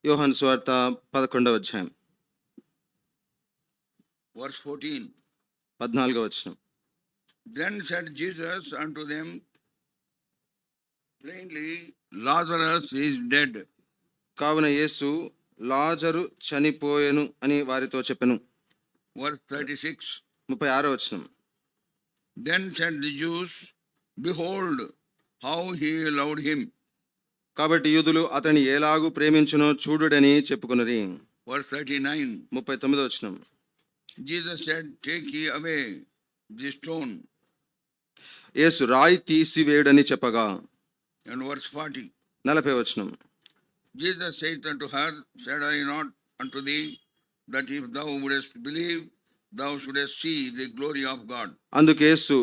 యోహాను సువార్త 11వ అధ్యాయం verse 14. 14వ వచనం. Then said Jesus unto them plainly, Lazarus is dead. కావున యేసు లాజరు చనిపోయెను అని వారితో చెప్పెను. Verse 36. 36వ వచనం. Then said the Jews, behold, how he loved him. కాబట్టి యూదులు అతని ఎలాగు ప్రేమించునో చూడుడని చెప్పుకొనిరి. Verse 39. 39వ వచనం. Jesus said, take ye away the stone. యేసు రాయి తీసివేయుడని చెప్పగా. And verse 40. 40వ వచనం. Jesus saith unto her, said I not unto thee, that if thou wouldest believe, thou shouldest see the glory of God. అందుకు యేసు,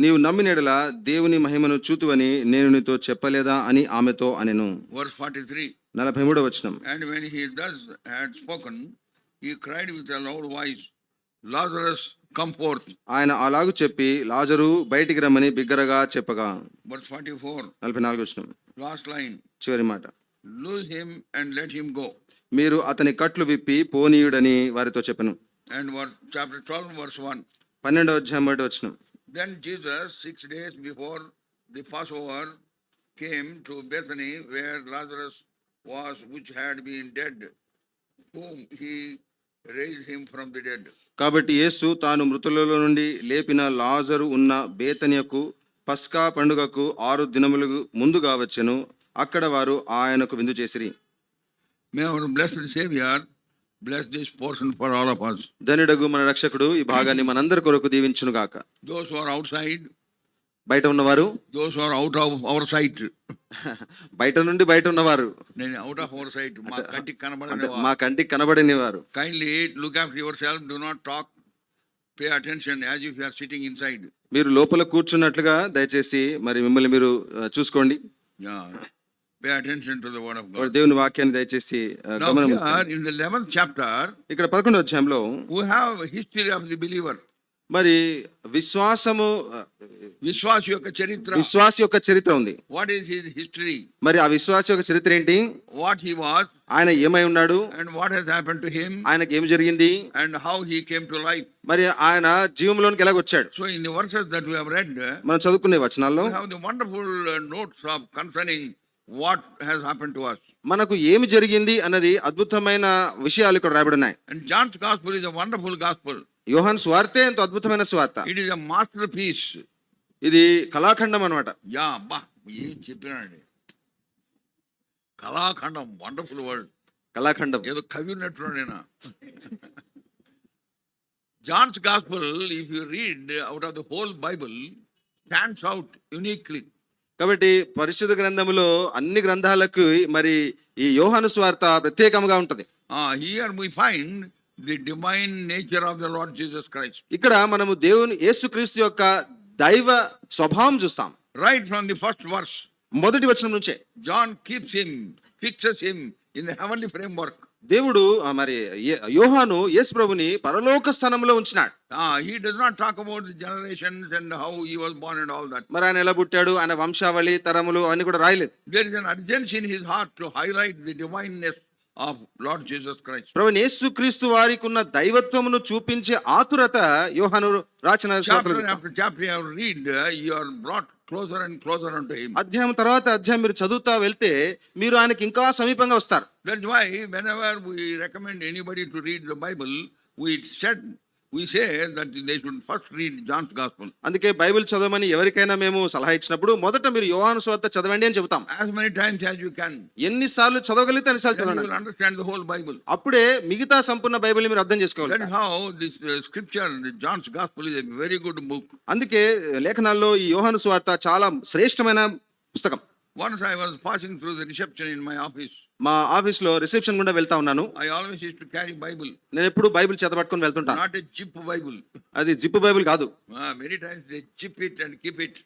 నీవు నమ్మినెడల దేవుని మహిమను చూతువని నేను నీతో చెప్పలేదా అని ఆమెతో అనెను. Verse 43. 43వ వచనం. And when he thus had spoken, he cried with a loud voice, Lazarus, come forth. ఆయన అలాగు చెప్పి లాజరు బయటికి రమ్మని బిగ్గరగా చెప్పగా. Verse 44. 44వ వచనం. Last line. చివరి మాట. Loose him and let him go. మీరు అతని కట్లు విప్పి పోనీయుడని వారితో చెప్పెను. And chapter 12, verse 1. 12వ అధ్యాయం 1వ వచనం. Then Jesus, 6 days before the Passover, came to Bethany, where Lazarus was, which had been dead, whom he raised him from the dead. కాబట్టి యేసు తాను మృతులలో నుండి లేపిన లాజరు ఉన్న బేతనియకు పస్కా పండుగకు 6 దినములు ముందుగా వచ్చెను. అక్కడ వారు ఆయనకు విందు చేసిరి. May our blessed Savior bless this portion for all of us. ధన్యుడగు మన రక్షకుడు ఈ భాగాన్ని మనందరి కొరకు దీవించును గాక. Those who are outside, బయట ఉన్నవారు, those who are out of our sight. బయట నుండి బయట ఉన్నవారు, నేను out of our sight, మా కంటికి అంటే కనబడని మా కంటికి కనబడని వారు. Kindly look after yourself, do not talk, pay attention as if you are sitting inside. మీరు లోపల కూర్చున్నట్లుగా దయచేసి మరి మిమ్మల్ని మీరు చూసుకోండి. Yeah. Pay attention to the word of God. దేవుని వాక్యాన్ని దయచేసి Now గమనం. here in the 11th chapter, ఇక్కడ 11వ అధ్యాయంలో we have history of the believer. మరి విశ్వాసము విశ్వాస యొక్క చరిత్ర. విశ్వాస యొక్క చరిత్ర ఉంది. What is his history? మరి ఆ విశ్వాస యొక్క చరిత్ర ఏంటి? What he was ఆయన ఏమై ఉన్నాడు, and what has happened to him, ఆయనకి ఏం జరిగింది, and how he came to life. మరి ఆయన జీవంలోనికి ఎలాగ వచ్చాడు. So in the verses that we have read, మనం చదువుకునే వచనాల్లో we have the wonderful notes of concerning what has happened to us. మనకు ఏమి జరిగింది అన్నది అద్భుతమైన విషయాలు ఇక్కడ రాయబడి ఉన్నాయి. And John's gospel is a wonderful gospel. యోహాను సువార్తే ఎంతో అద్భుతమైన సువార్త. It is a masterpiece. ఇది కళాఖండం అన్నమాట. యా బా ఏం చెప్పినానండి, కళాఖండం, వండర్ఫుల్ వర్డ్. కళాఖండం ఏదో కవి ఉన్నట్టు నేను. Johne's gospel, if you read out of the whole Bible, stands out uniquely. కాబట్టి పరిశుద్ధ గ్రంథములో అన్ని గ్రంథాలకు మరి ఈ యోహాను సువార్త ప్రత్యేకంగా ఉంటది. Here we find the divine nature of the Lord Jesus Christ. ఇక్కడ మనము దేవుని యేసుక్రీస్తు యొక్క దైవ స్వభావం చూస్తాం. Right from the first verse, మొదటి వచనం నుంచే John keeps him, fixes him in the heavenly framework. దేవుడు మరి యోహాను యేసు ప్రభుని పరలోక స్థానంలో ఉంచినాడు. He does not talk about the generations and how he was born and all that. మరి ఆయన ఎలా పుట్టాడు, ఆయన వంశావళి, తరములు అన్ని కూడా రాయలేదు. There is an urgency in his heart to highlight the divineness of Lord Jesus Christ. ప్రభువు యేసుక్రీస్తు వారికి ఉన్న దైవత్వమును చూపించే ఆతురత యోహాను రాసిన Chapter after chapter you read, you are brought closer and closer unto him. అధ్యాయం తర్వాత అధ్యాయం మీరు చదువుతా వెళ్తే మీరు ఆయనకి ఇంకా సమీపంగా వస్తారు. That's why whenever we recommend anybody to read the Bible, we say that they should first read John's Gospel. అందుకే బైబిల్ చదవమని ఎవరికైనా మేము సలహా ఇచ్చినప్పుడు మొదట మీరు యోహాను సువార్త చదవండి అని చెబుతాం. As many times as you can. ఎన్నిసార్లు చదవగలిగితే అన్నిసార్లు Then you చదవండి. will understand the whole Bible. అప్పుడే మిగతా సంపూర్ణ బైబిల్ మీరు అర్థం చేసుకోవాలి. That is how this scripture, John's Gospel, is a very good book. అందుకే లేఖనాల్లో ఈ యోహాను సువార్త చాలా శ్రేష్టమైన పుస్తకం. Once I was passing through the reception in my office. మా ఆఫీస్ లో రిసెప్షన్ గుండా వెళ్తా ఉన్నాను. I always used to carry Bible. నేను ఎప్పుడు బైబిల్ చేత పట్టుకొని వెళ్తుంటాను. Not a zip Bible. అది జిప్ బైబిల్ కాదు. Many times they chip it and keep it.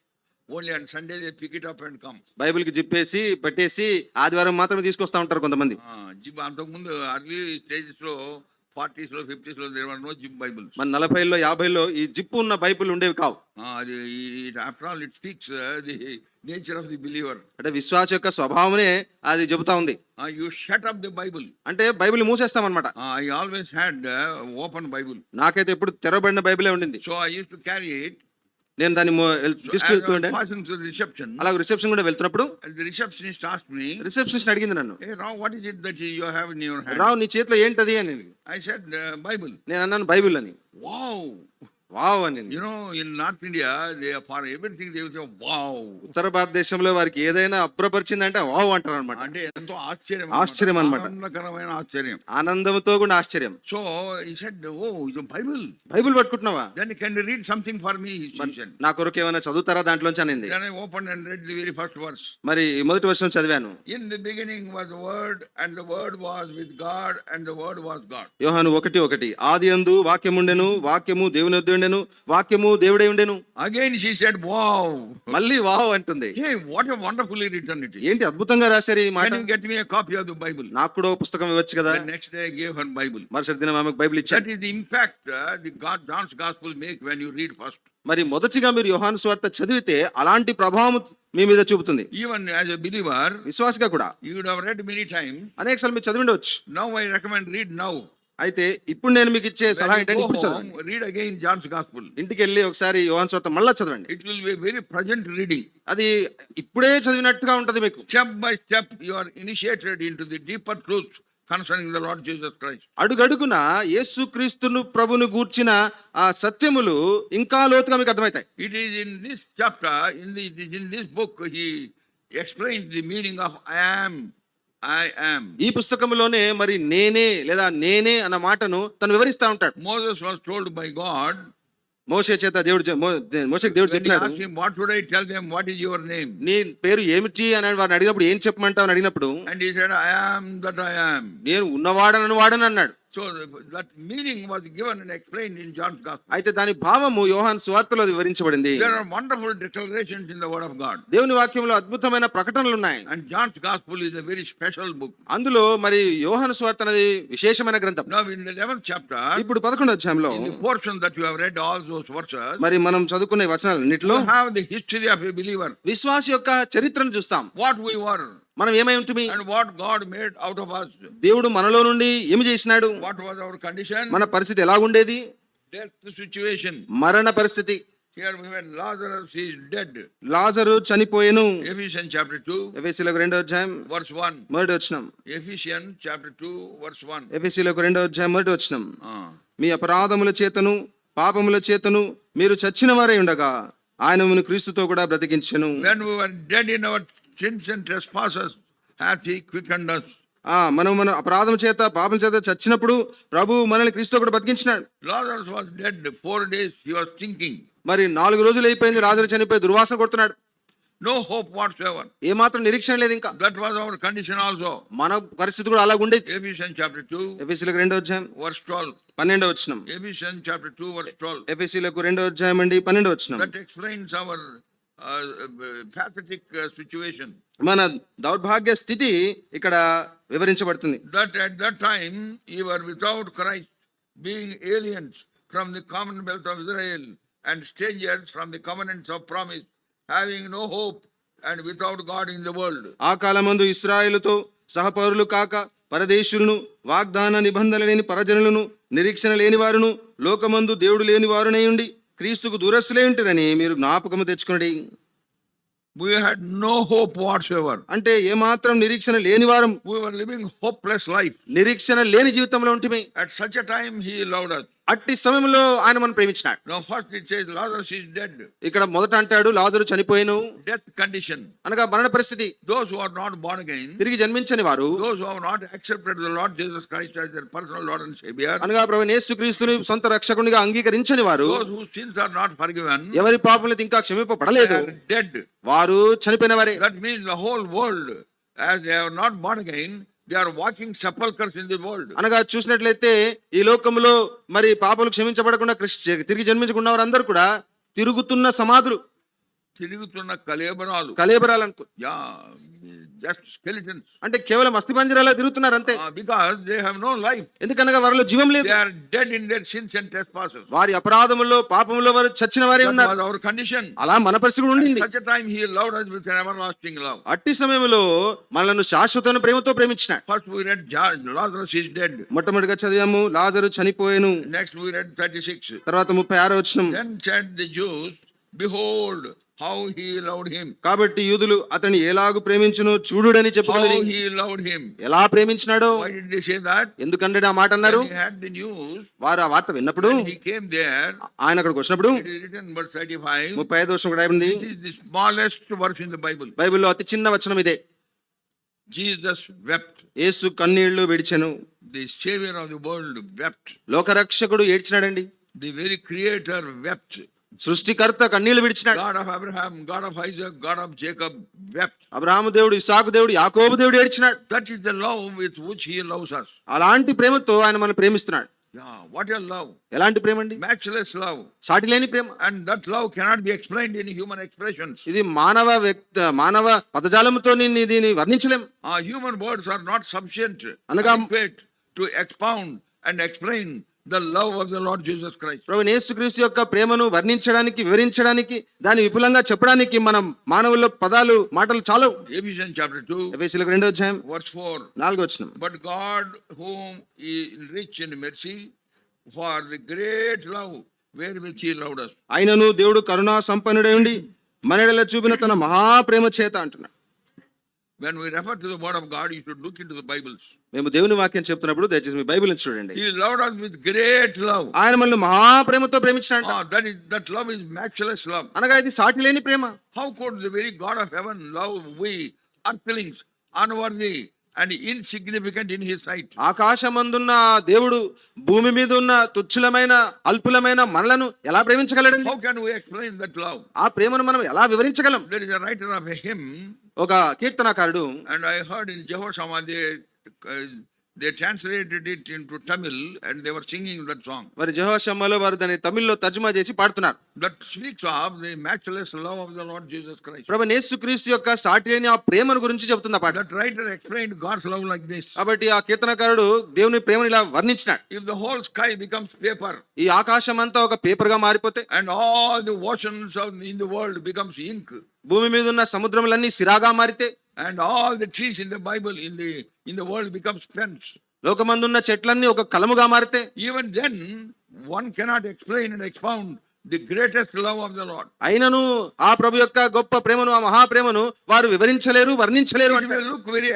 Only on Sunday they pick it up and come. Bible కి జిప్పేసి పెట్టేసి ఆదివారం మాత్రమే తీసుకొస్తా ఉంటారు కొంతమంది. Zip అంతకుముందు అర్లీ స్టేజెస్ లో 40s లో 50s లో there were no zip Bibles. మన 40లో 50లో ఈ జిప్పు ఉన్న బైబిల్ ఉండేవి కావు. After all, it speaks the nature of the believer. అంటే విశ్వాస యొక్క స్వభావమే అది చెబుతా ఉంది. You shut up the Bible. అంటే Bible మూసేస్తామన్నమాట. I always had open Bible. నాకైతే ఎప్పుడు తెరవబడిన బైబిలే ఉండింది. So I used to carry it. నేను దాన్ని So as I తీసుకెళ్తుండే. was passing through the reception, అలాగే రిసెప్షన్ కూడా వెళ్తున్నప్పుడు and the receptionist asked me, receptionist అడిగింది నన్ను, "Hey Rao, what is it that you have in your hand?" రావు నీ చేతిలో ఏంటది అని. I said, "Bible." నేను అన్నాను బైబిల్ అని. Wow. వావ్ అని. You know, in North India, for everything they will say, wow. ఉత్తర భారతదేశంలో వారికి ఏదైనా అప్రపరిచిందంటే వావ్ అంటారు అనమాట. అంటే ఎంతో ఆశ్చర్యం ఆశ్చర్యం అన్నమాట. ఆనందకరమైన ఆశ్చర్యం. ఆనందంతో కూడా ఆశ్చర్యం. So he said, "Oh, it's a Bible. Bible పట్టుకుంటున్నావా? Then can you read something for me?" He said. నా కొరకు ఏమైనా చదువుతారా దాంట్లోంచి అనింది. Then I opened and read the very first verse. మరి మొదటి వచనం చదివాను. In the beginning was the Word, and the Word was with God, and the Word was God. యోహాను 1:1 ఆదియందు వాక్యముండెను, వాక్యము దేవుని యొద్ద ఉండెను, వాక్యము దేవుడై ఉండెను. Again she said, "Wow." మళ్ళీ వావ్ అంటుంది. Hey, what a wonderfully written it is. ఏంటి అద్భుతంగా రాశారు ఈ మాట. Can you get me a copy of the Bible? నాకు కూడా ఓ పుస్తకం ఇవ్వచ్చు కదా. The next day I gave her Bible. మరుసటి దినం ఆమెకు బైబిల్ That ఇచ్చాను. is the impact John's Gospel make when you read first. మరి మొదటిగా మీరు యోహాను సువార్త చదివితే అలాంటి ప్రభావం మీ మీద చూపుతుంది. Even as a believer, విశ్వాసిగా కూడా you would have read many times. అనేకసార్లు మీరు చదివిండవచ్చు. Now I recommend read now. అయితే ఇప్పుడు నేను మీకు ఇచ్చే సలహా When you ఏంటంటే go ఇప్పుడు home, చదవండి. read again John's Gospel. ఇంటికి వెళ్ళి ఒకసారి యోహాను సువార్త మళ్ళా చదవండి. It will be very pleasant reading. అది ఇప్పుడే చదివినట్టుగా ఉంటది మీకు. Step by step, you are initiated into the deeper truths concerning the Lord Jesus Christ. అడుగడుగున యేసుక్రీస్తును ప్రభును గూర్చిన ఆ సత్యములు ఇంకా లోతుగా మీకు అర్థమవుతాయి. It is in this chapter, it is in this book, he explains the meaning of I am. ఈ పుస్తకంలోనే మరి నేనే లేదా నేనే అన్న మాటను తను వివరిస్తా ఉంటాడు. Moses was told by God, మోషే చేత దేవుడు మోషేకి దేవుడు when he చెప్పినాడు, asked him, "What should I tell them? What is your name?" నీ పేరు ఏమిటి అని వారిని అడిగినప్పుడు ఏం చెప్పమంటావు అని అడిగినప్పుడు And he said, "I am that I am." నేను ఉన్నవాడనని వాడని అన్నాడు. So that meaning was given and explained in John's Gospel. అయితే దాని భావము యోహాను సువార్తలో వివరించబడింది. There are wonderful declarations in the Word of God. దేవుని వాక్యంలో అద్భుతమైన ప్రకటనలు ఉన్నాయి. And John's Gospel is a very special book. అందులో మరి యోహాను సువార్త అనేది విశేషమైన గ్రంథం. Now in the 11th chapter, ఇప్పుడు 11వ అధ్యాయంలో in the portion that you have read all those verses, మరి మనం చదువుకునే వచనాలన్నిటిలో you have the history of a believer. విశ్వాసి యొక్క చరిత్రను చూస్తాం. What we were మనం ఏమై ఉంటుంది, and what God made out of us. దేవుడు మనలో నుండి ఏమి చేసినాడు, What was our condition? మన పరిస్థితి ఎలాగుండేది, Death situation. మరణ పరిస్థితి. Here we had Lazarus is dead. Lazarus చనిపోయెను. Ephesians chapter 2, ఎఫెసీయులకు 2వ అధ్యాయం verse 1. మొదటి వచనం. Ephesians chapter 2, verse 1. ఎఫెసీయులకు 2వ అధ్యాయం మొదటి వచనం. Ah. మీ అపరాధముల చేతను పాపముల చేతను మీరు చచ్చిన వారై ఉండగా ఆయన మిమ్మును క్రీస్తుతో కూడా బ్రతికించెను. When we were dead in our sins and trespasses, hath he quickened us. మన అపరాధం చేత పాపం చేత చచ్చినప్పుడు ప్రభు మనల్ని క్రీస్తుతో కూడా బతికించినాడు. Lazarus was dead 4 days. He was thinking. మరి 4 రోజులు అయిపోయింది, లాజరు చనిపోయి దుర్వాసన కొడుతున్నాడు. No hope whatsoever. ఏమాత్రం నిరీక్షణ లేదు ఇంకా. That was our condition also. మన పరిస్థితి కూడా అలాగ ఉండేది. Ephesians chapter 2, ఎఫెసీయులకు 2వ అధ్యాయం verse 12. 12వ వచనం. Ephesians chapter 2, verse 12. ఎఫెసీయులకు 2వ అధ్యాయం అండి 12వ వచనం. That explains our pathetic situation. మన దౌర్భాగ్య స్థితి ఇక్కడ వివరించబడుతుంది. That at that time ye were without Christ, being aliens from the commonwealth of Israel and strangers from the covenants of promise, having no hope and without God in the world. ఆ కాలమందు ఇశ్రాయేలుతో సహపౌరులు కాక పరదేశులను, వాగ్దాన నిబంధన లేని పరజనులను, నిరీక్షణ లేని వారును, లోకమందు దేవుడు లేని వారునై ఉండి క్రీస్తుకు దూరస్తులై ఉంటారని మీరు జ్ఞాపకము తెచ్చుకోండి. We had no hope whatsoever. అంటే ఏమాత్రం నిరీక్షణ లేని వారం, We were living hopeless life. నిరీక్షణ లేని జీవితంలో ఉంటిమి. At such a time he loved us. అట్టి సమయంలో ఆయన మనం ప్రేమించినాడు. Now first it says Lazarus is dead. ఇక్కడ మొదట అంటాడు లాజరు చనిపోయెను, Death condition. అనగా మరణ పరిస్థితి. Those who are not born again, తిరిగి జన్మించని వారు, those who have not accepted the Lord Jesus Christ as their personal Lord and Savior, అనగా ప్రభువైన యేసుక్రీస్తుని సొంత రక్షకునిగా అంగీకరించని వారు, those whose sins are not forgiven, ఎవరి పాపములు ఇంకా క్షమింపబడలేదు, they are dead. వారు చనిపోయిన వారే. That means the whole world, as they are not born again, they are walking sepulchres in the world. అనగా చూసినట్లయితే ఈ లోకంలో మరి పాపలు క్షమించబడకుండా తిరిగి జన్మించకుండా వారందరూ కూడా తిరుగుతున్న సమాధులు. తిరుగుతున్న కళేబరాలు. కళేబరాలు అనుకో, Yeah, just skeletons. అంటే కేవలం అస్థిపంజరాలా తిరుగుతున్నారు అంతే. Because they have no life. ఎందుకనగా వారిలో జీవం లేదు. They are dead in their sins and trespasses. వారి అపరాధముల్లో పాపములో వారు చచ్చిన వారే That ఉన్నారు. was our condition. అలా మన పరిస్థితి కూడా ఉండింది. Such a time he loved us with an everlasting love. అట్టి సమయంలో మనలను శాశ్వతమైన ప్రేమతో ప్రేమించినాడు. First we read Lazarus is dead. మొట్టమొదటిగా చదివాము లాజరు చనిపోయెను. Next we read 36. తర్వాత 36వ వచనం. Then said the Jews, behold how he loved him. కాబట్టి యూదులు అతని ఎలాగు ప్రేమించును చూడుడని How చెప్పుకొనిరి. he loved him. ఎలా ప్రేమించినాడో. Why did they say that? ఎందుకంటే ఆ మాట అన్నారు. When he had the news, వారు ఆ వార్త విన్నప్పుడు when he came there, ఆయన అక్కడికి వచ్చినప్పుడు it is written verse 35. 35వ వచనం కూడా ఉంది. This is the smallest verse in the Bible. బైబిల్లో అతి చిన్న వచనం ఇదే. Jesus wept. యేసు కన్నీళ్లు విడిచెను. The savior of the world wept. లోకరక్షకుడు ఏడ్చినాడండి. The very creator wept. సృష్టికర్త కన్నీళ్లు విడిచినాడు. God of Abraham, God of Isaac, God of Jacob wept. Abraham దేవుడు, ఇస్సాకు దేవుడు, యాకోబు దేవుడు ఏడ్చినాడు. That is the love with which he loves us. అలాంటి ప్రేమతో ఆయన మనల్ని ప్రేమిస్తున్నాడు. Yeah, what a love. ఎలాంటి ప్రేమ అండి? Matchless love. సాటి లేని ప్రేమ. And that love cannot be explained in human expressions. ఇది మానవ పదజాలముతో దీన్ని వర్ణించలేం. Human words are not sufficient అనగా to expound and explain the love of the Lord Jesus Christ. ప్రభువైన యేసుక్రీస్తు యొక్క ప్రేమను వర్ణించడానికి, వివరించడానికి, దాన్ని విపులంగా చెప్పడానికి మనం మానవుల పదాలు, మాటలు చాలవు. Ephesians chapter 2, ఎఫెసీయులకు 2వ అధ్యాయం verse 4. 4వ వచనం. But God, whom is rich in mercy, for the great love wherewith he loved us. ఆయనను దేవుడు కరుణా సంపన్నుడై ఉండి మనెడల చూపిన తన మహాప్రేమ చేత అంటున్నాడు. When we refer to the word of God, you should look into the Bibles. మేము దేవుని వాక్యం చెప్తున్నప్పుడు దయచేసి మీ బైబిల్ని చూడండి. He loved us with great love. ఆయన మనల్ని మహాప్రేమతో ప్రేమించినాడు. That love is matchless love. అనగా ఇది సాటి లేని ప్రేమ. How could the very God of heaven love we earthlings, unworthy and insignificant in his sight? ఆకాశమందున్న దేవుడు భూమి మీద ఉన్న తుచ్ఛలమైన అల్పులమైన మనలను ఎలా ప్రేమించగలడండి? How can we explain that love? ఆ ప్రేమను మనం ఎలా వివరించగలం? There is a writer of a hymn, ఒక కీర్తనకారుడు, and I heard in Jehoshaphat they translated it into Tamil and they were singing that song. మరి యెహోషమ్మలో వారు దాన్ని తమిళ్లో తర్జుమా చేసి పాడుతున్నారు. That speaks of the matchless love of the Lord Jesus Christ. ప్రభువైన యేసుక్రీస్తు యొక్క సాటి లేని ఆ ప్రేమను గురించి చెప్తున్న పాట. That writer explained God's love like this. కాబట్టి ఆ కీర్తనకారుడు దేవుని ప్రేమను ఇలా వర్ణించినాడు. If the whole sky becomes paper, ఈ ఆకాశం అంతా ఒక పేపర్ గా మారిపోతే, and all the oceans in the world becomes ink, భూమి మీద ఉన్న సముద్రములన్నీ సిరాగా మారితే, and all the trees in the Bible in the world becomes pens, లోకమందున్న చెట్లన్నీ ఒక కలముగా మారితే, even then one cannot explain and expound the greatest love of the Lord. అయినను ఆ ప్రభు యొక్క గొప్ప ప్రేమను, ఆ మహాప్రేమను వారు వివరించలేరు, వర్ణించలేరు. It may look very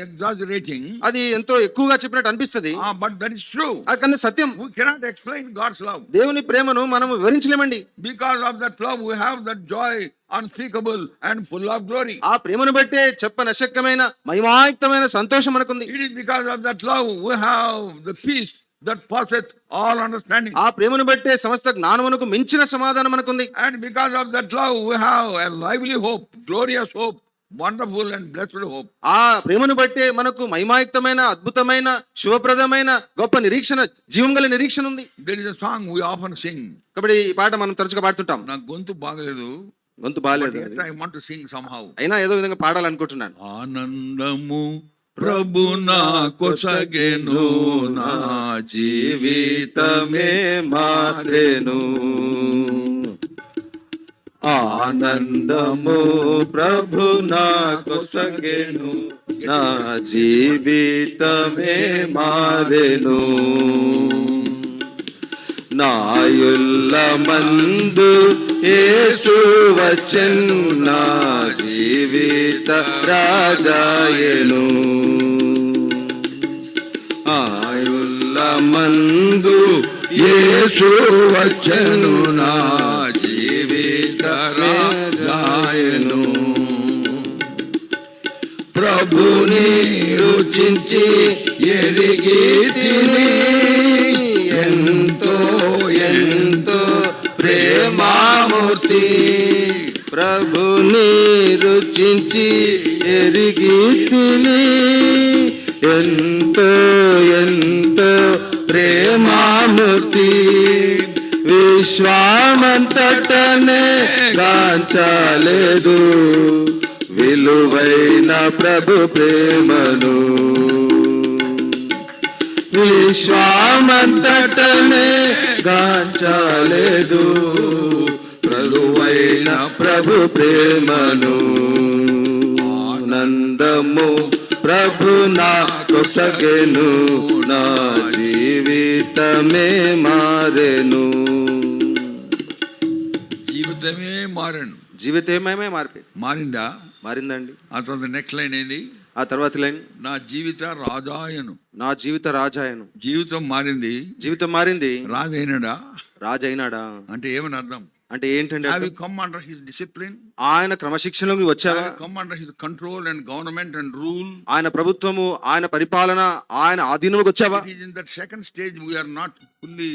exaggerating, అది ఎంతో ఎక్కువగా చెప్పినట్టు అనిపిస్తది. but that is true. కానీ సత్యం. We cannot explain God's love. దేవుని ప్రేమను మనం వివరించలేమండి. Because of that love we have that joy unspeakable and full of glory. ఆ ప్రేమను బట్టే చెప్పనశక్యమైన మహిమాయుక్తమైన సంతోషం మనకుంది. It is because of that love we have the peace that passeth all understanding. ఆ ప్రేమను బట్టే సమస్త జ్ఞానమునకు మించిన సమాధానం మనకుంది. And because of that love we have a lively hope, glorious hope, wonderful and blessed hope. ఆ ప్రేమను బట్టే మనకు మహిమాయుక్తమైన, అద్భుతమైన, శుభప్రదమైన గొప్ప నిరీక్షణ, జీవం గల నిరీక్షణ ఉంది. There is a song we often sing. కాబట్టి ఈ పాట మనం తరచుగా పాడుతుంటాం. నా గొంతు బాగలేదు, గొంతు బాలేదు, I want to sing somehow. అయినా ఏదో విధంగా పాడాలనుకుంటున్నాను. ఆనందము ప్రభు నా కొసగెను, నా జీవితమే మారెను. ఆనందము ప్రభు నా కొసగెను, నా జీవితమే మారెను. నాయుల్ల మందు యేసు వచ్చెను, నా జీవిత రాజాయను. ఆయుల్ల మందు యేసు వచ్చెను, నా జీవిత రాజాయను. ప్రభుని రుచించి ఎరిగి తిని, ఎంతో ఎంతో ప్రేమామూర్తి. ప్రభుని రుచించి ఎరిగి తిని, ఎంతో ఎంతో ప్రేమామూర్తి. విశ్వామంతటనే గాంచలేదు విలువైన ప్రభు ప్రేమను. విశ్వామంతటనే గాంచలేదు విలువైన ప్రభు ప్రేమను. ఆనందము ప్రభు నా కొసగెను, నా జీవితమే మారెను. జీవితమే మారాను. జీవితమే మారిపోయింది. మారిందా? మారిందండి. ఆ తర్వాత నెక్స్ట్ లైన్ ఏంది? ఆ తర్వాత లైన్, నా జీవిత రాజాయను. నా జీవిత రాజాయను. జీవితం మారింది, జీవితం మారింది, రాజైనడా? రాజు అయినాడా అంటే ఏమని అర్థం? అంటే ఏంటంటే Have you come under his discipline? ఆయన క్రమశిక్షణలోకి వచ్చావా? Have you come under his control and government and rule? ఆయన ప్రభుత్వము, ఆయన పరిపాలన, ఆయన ఆధీనంలోకి వచ్చావా? It is in that second stage we are not fully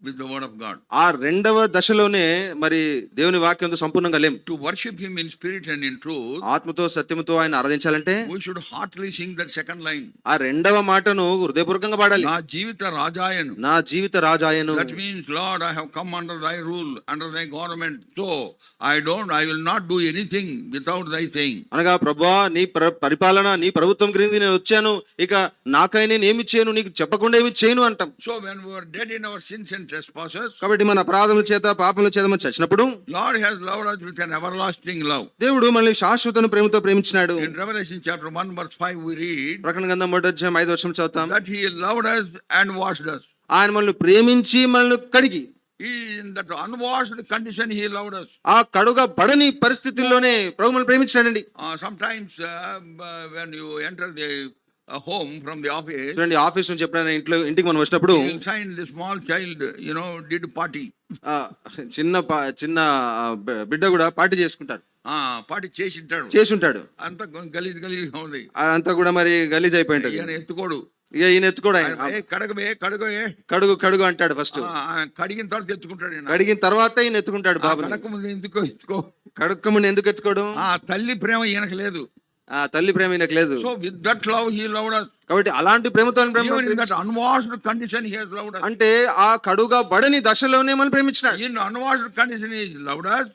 with the word of God. ఆ రెండవ దశలోనే మరి దేవుని వాక్యంతో సంపూర్ణంగా లేం. To worship him in spirit and in truth, ఆత్మతో సత్యముతో ఆయన ఆరాధించాలంటే we should heartily sing that second line. ఆ రెండవ మాటను హృదయపూర్వకంగా పాడాలి. నా జీవిత రాజాయను. నా జీవిత రాజాయను. That means, Lord, I have come under thy rule, under thy government, so I will not do anything without thy saying. అనగా ప్రభువా, నీ పరిపాలన, నీ ప్రభుత్వం క్రింది నేను వచ్చాను, ఇక నాకై నేను ఏమి చేయను, నీకు చెప్పకుండా ఏమి చేయను అంటాం. So when we were dead in our sins and trespasses, కాబట్టి మన అపరాధముల చేత, పాపముల చేత మనం చచ్చినప్పుడు Lord has loved us with an everlasting love. దేవుడు మనల్ని శాశ్వత ప్రేమతో ప్రేమించినాడు. In Revelation chapter 1 verse 5 we read ప్రకటన గ్రంథం 1:5 చదువుతాం. that he loved us and washed us. ఆయన మనల్ని ప్రేమించి మనల్ని కడిగి, In that unwashed condition he loved us. ఆ కడుగ బడని పరిస్థితుల్లోనే ప్రభు మనల్ని ప్రేమించాడండి. Sometimes when you enter the home from the office, చూడండి, ఆఫీస్ నుంచి ఎప్పుడైనా ఇంటికి మనం వచ్చినప్పుడు you will find the small child, did party. చిన్న బిడ్డ కూడా పార్టీ చేసుకుంటారు. పార్టీ చేసి ఉంటాడు. అంత గలీజ్ ఉంది. అదంతా కూడా మరి గలీజ్ అయిపోయి ఉంటుంది. ఈయన ఎత్తుకోడు. ఇక ఈయన ఎత్తుకోడు. ఆయన కడుగు అంటాడు ఫస్ట్. కడిగిన తర్వాత ఎత్తుకుంటాడు. కడిగిన తర్వాత ఈయన ఎత్తుకుంటాడు. బాబు కడక ముందు ఎందుకు ఎత్తుకోడు? తల్లి ప్రేమ ఈయనకు లేదు. ఆ తల్లి ప్రేమ ఈయనకు లేదు. So with that love he loved us. కాబట్టి అలాంటి ప్రేమతో unwashed condition he has loved us. అంటే ఆ కడుగా బడని దశలోనే మనం ప్రేమించినాడు. In unwashed condition he loved us.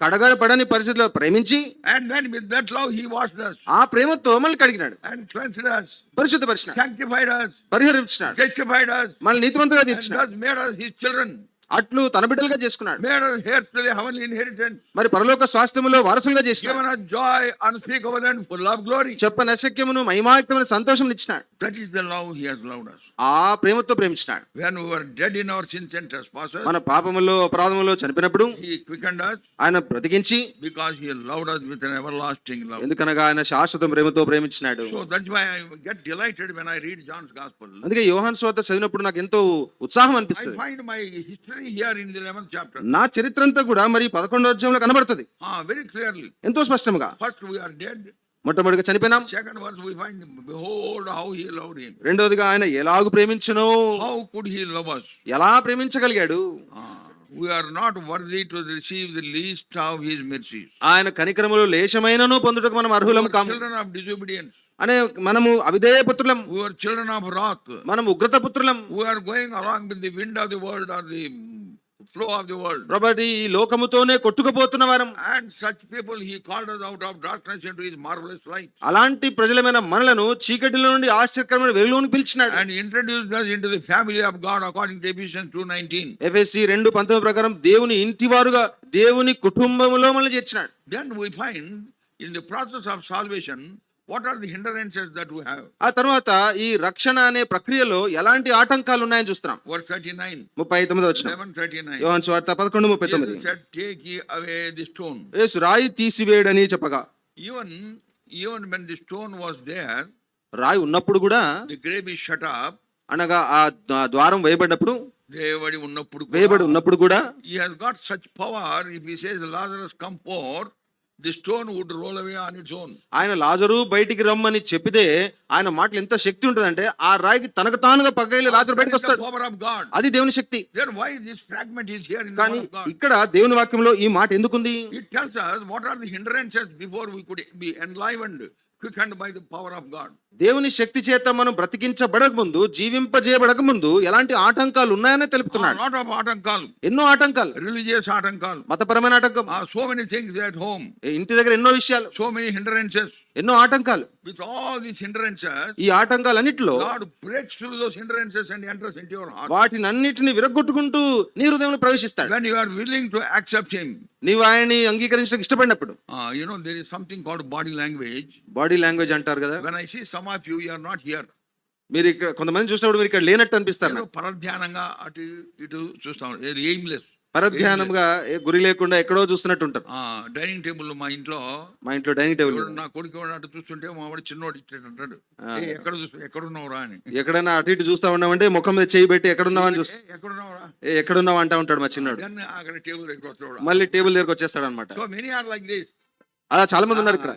కడగా బడని పరిస్థితిలో ప్రేమించి, and then with that love he washed us. ఆ ప్రేమతో మనల్ని కడిగినాడు. and cleansed us. పరిశుద్ధపరిచినాడు. sanctified us. పరిహరించినాడు. justified us. మనల్ని నీతిమంతులుగా తీర్చినాడు. and made us his children. అట్లు తన బిడ్డలుగా చేసుకున్నాడు. made us heirs to the heavenly inheritance. మరి పరలోక స్వాస్థ్యములో వారసులుగా చేసినాడు. given us joy unspeakable and full of glory. చెప్పని అశక్యమును మహిమాయుక్తమైన సంతోషం ఇచ్చినాడు. that is the love he has loved us. ఆ ప్రేమతో ప్రేమించినాడు. when we were dead in our sins and trespasses, మన పాపములో అపరాధములో చనిపోయినప్పుడు he quickened us. ఆయన బ్రతికించి, because he loved us with an everlasting love. ఎందుకనగా ఆయన శాశ్వత ప్రేమతో ప్రేమించినాడు. so that's why I get delighted when I read John's gospel. అందుకే యోహాను సువార్త చదివినప్పుడు నాకు ఎంతో ఉత్సాహం I అనిపిస్తుంది. find my history here in the 11th chapter. నా చరిత్ర అంతా కూడా మరి 11వ అధ్యాయంలో కనబడుతుంది very clearly. ఎంతో స్పష్టంగా. first we are dead. మొట్టమొదటిగా చనిపోయినాం. second verse we find, behold how he loved him. రెండోదిగా ఆయన ఎలాగు ప్రేమించును, how could he love us. ఎలా ప్రేమించగలిగాడు. we are not worthy to receive the least of his mercies. ఆయన కనికరములో లేశమైనను పొందుటకు మనం అర్హులము కాము. children of disobedience. అనే మనము అవిధేయ పుత్రులం. we are children of wrath. మనం ఉగ్రత పుత్రులం. we are going along with the wind of the world or the flow of the world. కాబట్టి ఈ లోకముతోనే కొట్టుకుపోతున్న వారం. and such people he called us out of darkness into his marvelous light. అలాంటి ప్రజలమైన మనలను చీకటిలో నుండి ఆశ్చర్యకరమైన వెలుగులోకి పిలిచినాడు. and introduced us into the family of God according to Ephesians 2:19. ఎఫెసీ 2:19 ప్రకారం దేవుని ఇంటివారుగా, దేవుని కుటుంబములో మనల్ని చేర్చినాడు. then we find in the process of salvation what are the hindrances that we have. ఆ తర్వాత ఈ రక్షణ అనే ప్రక్రియలో ఎలాంటి ఆటంకాలు ఉన్నాయని చూస్తున్నాం. verse 39. 39వ వచనం. 11:39. యోహాను సువార్త 11:39. Jesus said, take ye away the stone. యేసు రాయి తీసివేయడని చెప్పగా, even when the stone was there, రాయి ఉన్నప్పుడు కూడా, the grave is shut up. అనగా ఆ ద్వారం వేయబడినప్పుడు, వేయబడి ఉన్నప్పుడు కూడా he has got such power. if he says Lazarus come forth, the stone would roll away on its own. ఆయన లాజరు బయటికి రమ్మని చెప్పితే ఆయన మాటలు ఎంత శక్తి ఉంటుందంటే ఆ రాయికి తనకు తానుగా పగైలి లాజరు బయటకు వస్తాడు. power of God. అది దేవుని శక్తి. then why this fragment is here in the కానీ word of God? ఇక్కడ దేవుని వాక్యంలో ఈ మాట ఎందుకుంది? it tells us what are the hindrances before we could be enlivened quickened by the power of God. దేవుని శక్తి చేత మనం బ్రతికించబడక ముందు, జీవింపజేయబడక ముందు ఎలాంటి ఆటంకాలు ఉన్నాయని A తెలుపుతున్నాడు. lot of atankal, ఎన్నో ఆటంకాలు, religious atankal, మతపరమైన ఆటంకం, so many things at home, ఇంటి దగ్గర ఎన్నో విషయాలు, so many hindrances. ఎన్నో ఆటంకాలు. With all these hindrances, ఈ ఆటంకాలన్నిటిలో God breaks through those hindrances and enters into your heart. వాటినన్నిటిని విరగొట్టుకుంటూ నీ హృదయంలో ప్రవేశిస్తాడు. When you are willing to accept Him, నీవు ఆయన్ని అంగీకరించడానికి ఇష్టపడినప్పుడు. there is something called body language. Body language అంటారు కదా. When I see some of you, you are not here. మీరు ఇక్కడ కొంతమంది చూసినప్పుడు మీరు ఇక్కడ లేనట్టు అనిపిస్తారు నాకు. పరధ్యానంగా అటు ఇటు చూస్తాం, ఎయిమ్లెస్, పరధ్యానంగా గురి లేకుండా ఎక్కడో చూస్తున్నట్టు ఉంటారు. డైనింగ్ టేబుల్ మా ఇంట్లో డైనింగ్ టేబుల్ నా కొడుకు అటు చూస్తుంటే మా వాడు చిన్నోడు ఇచ్చేటంటాడు, ఎక్కడున్నావురా అని. ఎక్కడైనా అటు ఇటు చూస్తా ఉన్నామంటే ముఖం మీద చేయి పెట్టి ఎక్కడున్నావు అని చూస్తా, ఎక్కడున్నావురా, ఎక్కడున్నావు అంటా ఉంటాడు మా చిన్నోడు. అక్కడ టేబుల్ దగ్గర వస్తాడు, మళ్ళీ టేబుల్ దగ్గరకు వచ్చేస్తాడు అనమాట. So many are like this. అలా చాలా మంది ఉన్నారు ఇక్కడ.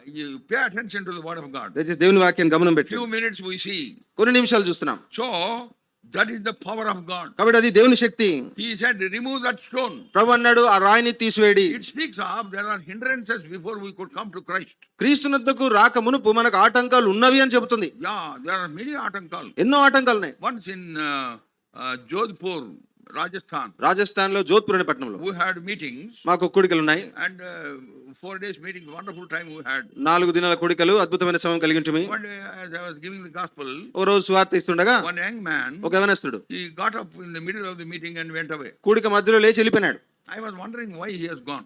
Pay attention to the word of God. దయచేసి దేవుని వాక్యాన్ని గమనం పెట్టి. few minutes we see. కొన్ని నిమిషాలు చూస్తున్నాం. So that is the power of God. కాబట్టి అది దేవుని శక్తి. He said, remove that stone. ప్రభు అన్నాడు, ఆ రాయిని తీసివేడి. It speaks of there are hindrances before we could come to Christ. క్రీస్తునొద్దకు రాక మునుపు మనకు ఆటంకాలు ఉన్నవి అని చెబుతుంది. Yeah, there are many ఆటంకాలు. ఎన్నో ఆటంకాలు ఉన్నాయి. Once in Jodhpur, రాజస్థాన్ లో జోధ్పూర్ అనే పట్టణంలో we had meetings, మాకు కూడికలు ఉన్నాయి. and 4 days meetings, wonderful time we had. 4 దినాల కూడికలు, అద్భుతమైన సమయం కలిగించుమి. One day as I was giving the gospel, ఓ రోజు సువార్త ఇస్తుండగా one young man, ఒక యవనస్తుడు, he got up in the middle of the meeting and went away. కూడిక మధ్యలో లేచి వెళ్ళిపోయాడు. I was wondering why he has gone.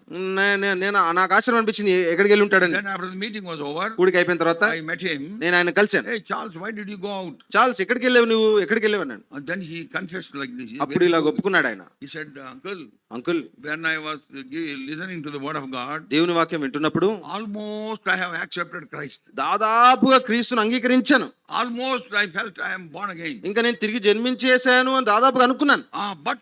నేను నాకు ఆశ్చర్యం అనిపించింది, ఎక్కడికి వెళ్ళి ఉంటాడని. Then after the meeting was over, కూడిక అయిపోయిన తర్వాత I met him. నేను ఆయన కలిశాను. Hey Charles, why did you go out? Charles, ఎక్కడికి వెళ్ళావు నువ్వు, ఎక్కడికి వెళ్ళావు అన్నాడు. And then he confessed like this. అప్పుడు ఇలా ఒప్పుకున్నాడు ఆయన. He said, uncle, when I was listening to the word of God, దేవుని వాక్యం వింటున్నప్పుడు almost I have accepted Christ. దాదాపుగా క్రీస్తును అంగీకరించాను. Almost I felt I am born again. ఇంకా నేను తిరిగి జన్మించేశాను అని దాదాపుగా అనుకున్నాను. But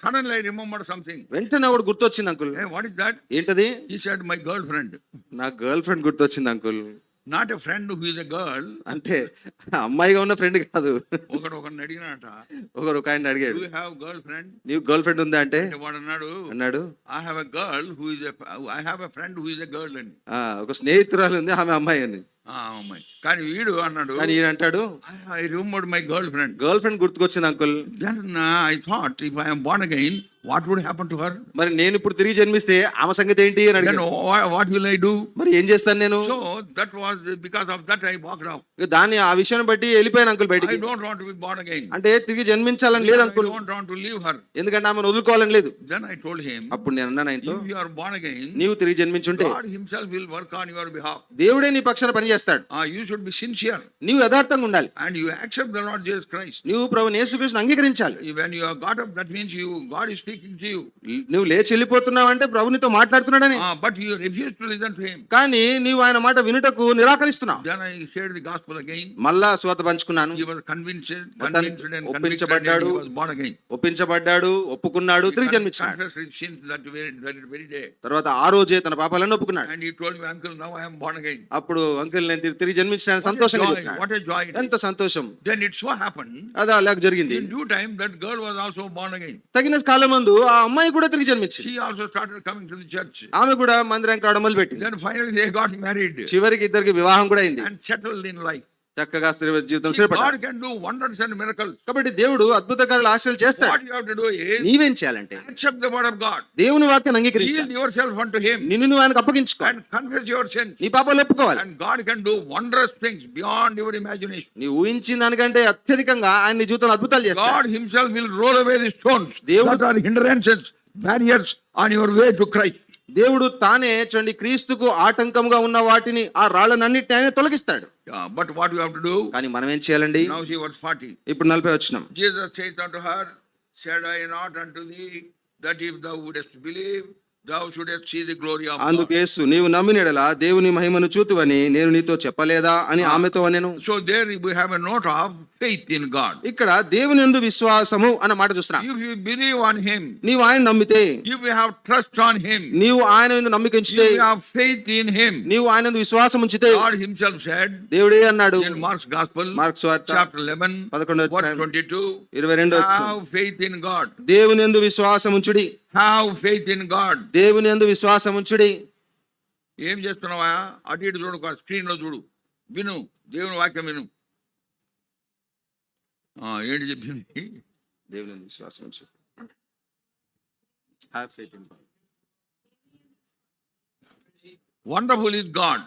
suddenly I remembered something. వెంటనే ఒకటి గుర్తొచ్చింది uncle. Hey, what is that? ఏంటది? He said, my girlfriend. నా గర్ల్ ఫ్రెండ్ గుర్తొచ్చింది uncle. Not a friend who is a girl. అంటే అమ్మాయిగా ఉన్న ఫ్రెండ్ కాదు. ఒకరిని అడిగినట, ఒక ఆయన అడిగాడు, you have girlfriend? నీకు గర్ల్ ఫ్రెండ్ ఉందా అంటే వాడు అన్నాడు, I have a girl who is I have a friend who is a girl అని. ఒక స్నేహితురాలు ఉంది, ఆమె అమ్మాయి అని. అమ్మాయి. కానీ వీడు అన్నాడు, కానీ ఈయన అంటాడు, I remembered my girlfriend. Girl friend గుర్తుకొచ్చింది uncle. Then I thought, if I am born again, what would happen to her? మరి నేను ఇప్పుడు తిరిగి జన్మిస్తే ఆమె సంగతి ఏంటి అని Then అడిగాడు. what will I do? మరి ఏం చేస్తాను నేను? So that was because of that I walked out. దాన్ని ఆ విషయాన్ని బట్టి వెళ్ళిపోయాను అంకుల్ బయటికి. I don't want to be born again. అంటే తిరిగి జన్మించాలని లేదు uncle. I don't want to leave her. ఎందుకంటే ఆమెను వదులుకోవాలని లేదు. Then I told him, అప్పుడు నేను అన్నాను ఆయనతో, if you are born again, నీవు తిరిగి జన్మించుంటే God himself will work on your behalf. దేవుడే నీ పక్షాన పనిచేస్తాడు. You should be sincere. నీవు యథార్థంగా ఉండాలి. And you accept the Lord Jesus Christ. నీవు ప్రభువు యేసుక్రీస్తును అంగీకరించాలి. When you have got up, that means God is speaking to you. నువ్వు లేచి వెళ్ళిపోతున్నావు అంటే ప్రభు నీతో మాట్లాడుతున్నాడని. But you refuse to listen to him. కానీ నీవు ఆయన మాట వినుటకు నిరాకరిస్తున్నావు. Then I shared the gospel again. మళ్ళా సువార్త పంచుకున్నాను. He was convinced and ఒప్పించబడ్డాడు, he was born again. ఒప్పించబడ్డాడు, ఒప్పుకున్నాడు, తిరిగి జన్మించాడు. Confessed his sins that very day. తర్వాత ఆ రోజే తన పాపాలను ఒప్పుకున్నాడు. And he told me, uncle, now I am born again. అప్పుడు అంకుల్ నేను తిరిగి జన్మించాను సంతోషంగా చెప్పాడు. What a joy. ఎంత సంతోషం. Then it so happened, అది అలాగ జరిగింది. in due time that girl was also born again. తగిన కాలమందు ఆ అమ్మాయి కూడా తిరిగి జన్మించింది. She also started coming to the church. ఆమె కూడా మందిరానికి రావడం మొదలుపెట్టింది. Then finally they got married. చివరికి ఇద్దరికి వివాహం కూడా అయింది. And settled in life. చక్కగా జీవితం God can do wonders and miracles. కాబట్టి దేవుడు అద్భుతకరమైన ఆశ్చర్యాలు చేస్తాడు. What you have to do is నీవేం చేయాలంటే accept the word of God. దేవుని వాక్యాన్ని అంగీకరించాలి. Yield yourself unto him. నిన్ను నువ్వు ఆయనకు అప్పగించుకో. And confess your sins. నీ పాపాలు ఒప్పుకోవాలి. And God can do wondrous things beyond your imagination. నీ ఊహించిన దానికంటే అత్యధికంగా ఆయన నీ జీవితంలో అద్భుతాలు చేస్తాడు. God himself will roll away the stones that are hindrances, barriers on your way to Christ. దేవుడు తానే చూడండి క్రీస్తుకు ఆటంకంగా ఉన్న వాటిని, ఆ రాళ్ళనన్నిటిని ఆయన తొలగిస్తాడు. But what you have to do? కానీ మనం ఏం చేయాలండి? Now see verse 40. ఇప్పుడు 40 వచనం. Jesus saith unto her, said I not unto thee that if thou wouldest believe, thou shouldest see the glory of God. అందుకు యేసు, నీవు నమ్మినడలా దేవుని మహిమను చూతువని నేను నీతో చెప్పలేదా అని ఆమెతో అనెను. So there we have a note of faith in God. ఇక్కడ దేవుని యందు విశ్వాసము అన్న మాట చూస్తున్నాం. If you believe on him, నీవు ఆయన నమ్మితే, if you have trust on him, నీవు ఆయన యందు నమ్మిక ఉంచితే, if you have faith in him, నీవు ఆయన యందు విశ్వాసం ఉంచితే, God himself said, దేవుడే అన్నాడు in Mark's Gospel, మార్కు సువార్త chapter 11, verse 22, 22 have faith in God. దేవుని యందు విశ్వాసం ఉంచుడి. Have faith in God. దేవుని యందు విశ్వాసం ఉంచుడి. ఏం చేస్తున్నావా? అటు ఇటు చూడు, స్క్రీన్ లో చూడు. విను, దేవుని వాక్యం విను. ఏంటి చెప్పింది? దేవుని యందు విశ్వాసం ఉంచు. Have faith in God. Wonderful is God.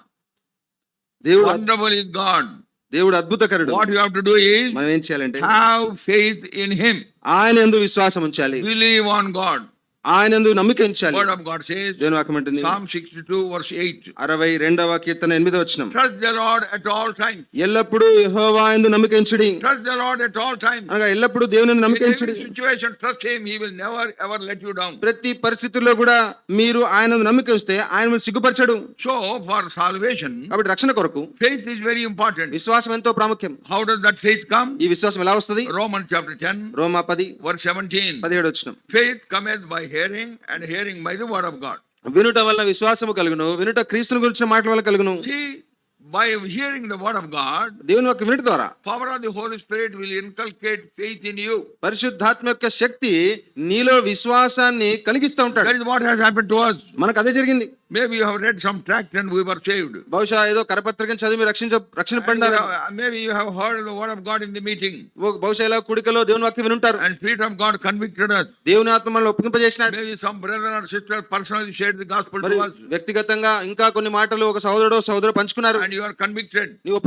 దేవుడు వండర్ఫుల్ ఇస్ గాడ్. దేవుడు అద్భుతకరుడు. What you have to do is మనం ఏం చేయాలంటే హ్యావ్ ఫెయిత్ ఇన్ హిమ్. ఆయన యందు విశ్వాసం ఉంచాలి. Believe on God. ఆయన యందు నమ్మిక ఉంచాలి. Word of God says, దేవుని వాక్యం అంటుంది Psalm 62 verse 8. 62వ కీర్తన 8వ వచనం. Trust the Lord at all times. ఎల్లప్పుడూ యెహోవా యందు నమ్మిక ఉంచుడి. Trust the Lord at all times. అనగా ఎల్లప్పుడూ దేవుని యందు నమ్మిక In ఉంచుడి. every situation, trust him. He will never ever let you down. ప్రతి పరిస్థితుల్లో కూడా మీరు ఆయన యందు నమ్మిక ఉంచితే ఆయన మిమ్మల్ని సిగ్గుపరచడు. So for salvation, కాబట్టి రక్షణ కొరకు faith is very important. విశ్వాసం ఎంతో ప్రాముఖ్యం. How does that faith come? ఈ విశ్వాసం ఎలా వస్తుంది? Romans chapter 10 రోమా 10 verse 17. 17 వచనం. Faith cometh by hearing, and hearing by the word of God. వినుట వలన విశ్వాసము కలుగును, వినుట క్రీస్తుని గురించిన మాటల వల్ల కలుగును. See, by hearing the word of God, దేవుని యొక్క వినుట ద్వారా power of the Holy Spirit will inculcate faith in you. పరిశుద్ధాత్మ యొక్క శక్తి నీలో విశ్వాసాన్ని కలిగిస్తూ ఉంటాడు. That is what has happened to us. మనకు అదే జరిగింది. Maybe you have read some tract and we were saved. బహుశా ఏదో కరపత్రికను చదివి రక్షణ పడ్డారు. Maybe you have heard the word of God in the meeting. బహుశా ఇలా కుడికలో దేవుని వాక్యం వినుంటారు. And Spirit of God convicted us. దేవుని ఆత్మ మనల్ని ఒప్పింపజేసినాడు. Maybe some brother or sister personally shared the gospel మరి to us. వ్యక్తిగతంగా ఇంకా కొన్ని మాటలు ఒక సహోదరు పంచుకున్నారు. And you are convicted. నీవు So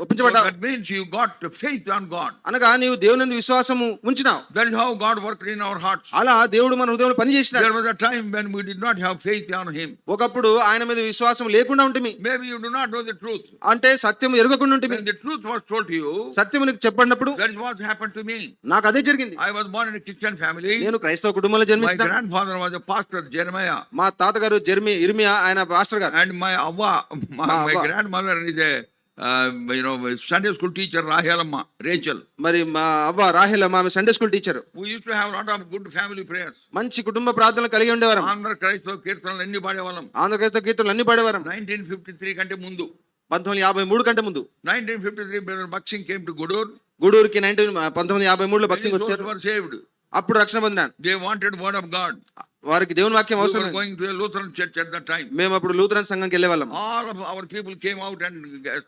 ఒప్పించబడ్డావు. that means you got faith on God. అనగా నీవు దేవుని యందు విశ్వాసము ఉంచినావు. That is how God worked in our hearts. అలా దేవుడు మన హృదయంలో పనిచేసినాడు. There was a time when we did not have faith on him. ఒకప్పుడు ఆయన మీద విశ్వాసం లేకుండా ఉంటిమి. Maybe you do not know the truth. అంటే సత్యం ఎరుగకుండా ఉంటిమి. When the truth was told to you, సత్యం నీకు చెప్పబడినప్పుడు that is what happened to me. నాకు అదే జరిగింది. I was born in a Christian family. నేను క్రైస్తవ కుటుంబంలో My జన్మించాను. grandfather was a pastor, Jeremiah. మా తాతగారు ఇర్మియా ఆయన పాస్టర్ గారు. And my Avva, my Avva. grandmother is a Sunday school teacher, Rahelamma, Rachel. మరి మా అవ్వ రాహేలమ్మ ఆమె Sunday school teacher. We used to have a lot of good family prayers. మంచి కుటుంబ ప్రార్థనలు కలిగి ఉండేవారం. ఆంధ్ర క్రైస్తవ కీర్తనలు అన్ని పాడేవాళ్ళం. ఆంధ్ర క్రైస్తవ కీర్తనలు అన్ని పాడేవారం. 1953 కంటే ముందు. 1953 కంటే ముందు. 1953 brother Bakshing came to Gudur. గూడూరుకి 1953లో బక్సింగ్ Many souls వచ్చారు. were saved. అప్పుడు రక్షణ పొందినాను. They wanted word of God. వారికి దేవుని వాక్యం We అవసరం were లేదు. going to a Lutheran church at that time. మేము అప్పుడు లూథరన్ సంఘంకి వెళ్ళే వాళ్ళం. All of our people came out and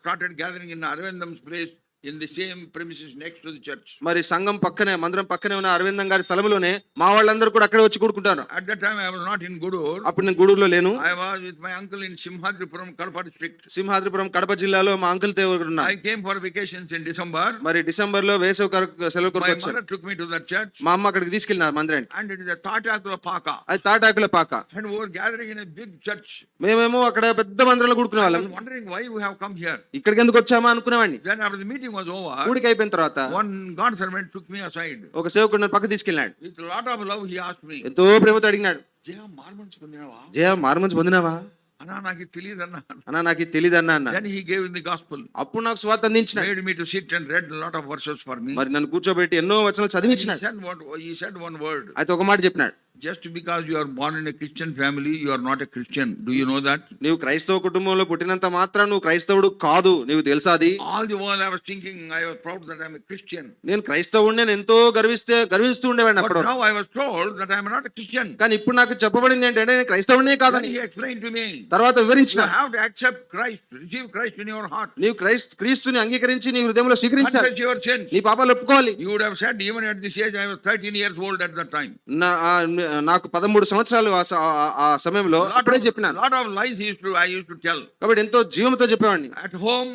started gathering in Arvindam's place in the same premises next to the church. మరి సంఘం పక్కనే మందిరం పక్కనే ఉన్న అరవిందం గారి స్థలంలోనే మా వాళ్ళందరూ కూడా అక్కడే వచ్చి కూడుకుంటారు. At that time I was not in Gudur. అప్పుడు నేను గూడూరులో లేను. I was with my uncle in Simhadripuram, Kadapa district. Simhadripuram Kadapa జిల్లాలో మా అంకుల్ తో ఉన్నా. I came for vacations in December. మరి డిసెంబర్ లో వేసవి సెలవు కొరకు My వచ్చాను. mother took me to that church. మా అమ్మ అక్కడికి తీసుకెళ్ళినారు మందిరానికి. And it is a Tatakula Paka. అది తాటాకుల పాక. And we were gathering in a big church. మేమేమో అక్కడ పెద్ద మందిరంలో కూడుకునే I వాళ్ళం. was wondering why we have come here. ఇక్కడికి ఎందుకు వచ్చామా అనుకునేవాడిని. Then after the meeting was over, కూడికి అయిపోయిన తర్వాత one God servant took me aside. ఒక సేవకుడు నన్ను పక్క తీసుకెళ్ళినాడు. With a lot of love he asked me, ఎంతో ప్రేమతో అడిగినాడు, "Jaya Marmons పొందినావా?" జయ మారుమనిషి పొందినావా అన్నా నాకు తెలియదన్నా. అన్నా నాకు ఇది తెలియదన్నా అన్న. Then he gave me the gospel. అప్పుడు నాకు స్వార్థ అందించిన. Made me to sit and read a lot of verses for me. మరి నన్ను కూర్చోబెట్టి ఎన్నో వచనాలు He చదివించినాడు. said one word. అయితే ఒక మాట చెప్పినాడు, Just because you are born in a Christian family, you are not a Christian. Do you know that? నీవు క్రైస్తవ కుటుంబంలో పుట్టినంత మాత్రం నువ్వు క్రైస్తవుడు కాదు. నీవు తెలుసా అది? All the while I was thinking, I was proud that I am a Christian. నేను క్రైస్తవుడిని, నేను ఎంతో గర్విస్తూ ఉండేవాడిని But అప్పుడు. now I was told that I am not a Christian. కానీ ఇప్పుడు నాకు చెప్పబడింది ఏంటంటే నేను క్రైస్తవుడినే Then కాదని. he explained to me, తర్వాత you వివరించిన, have to accept Christ, receive Christ in your heart. నీవు క్రీస్తుని అంగీకరించి నీ హృదయంలో స్వీకరించాలి. Confess your sins. నీ పాపాలు ఒప్పుకోవాలి. You would have said, even at this age, I was 13 years old at that time. నాకు 13 సంవత్సరాలు ఆ సమయంలో అప్పుడే చెప్పినాను. Lot of lies I used to tell. కాబట్టి ఎంతో జీవంతో చెప్పేవాడిని. At home,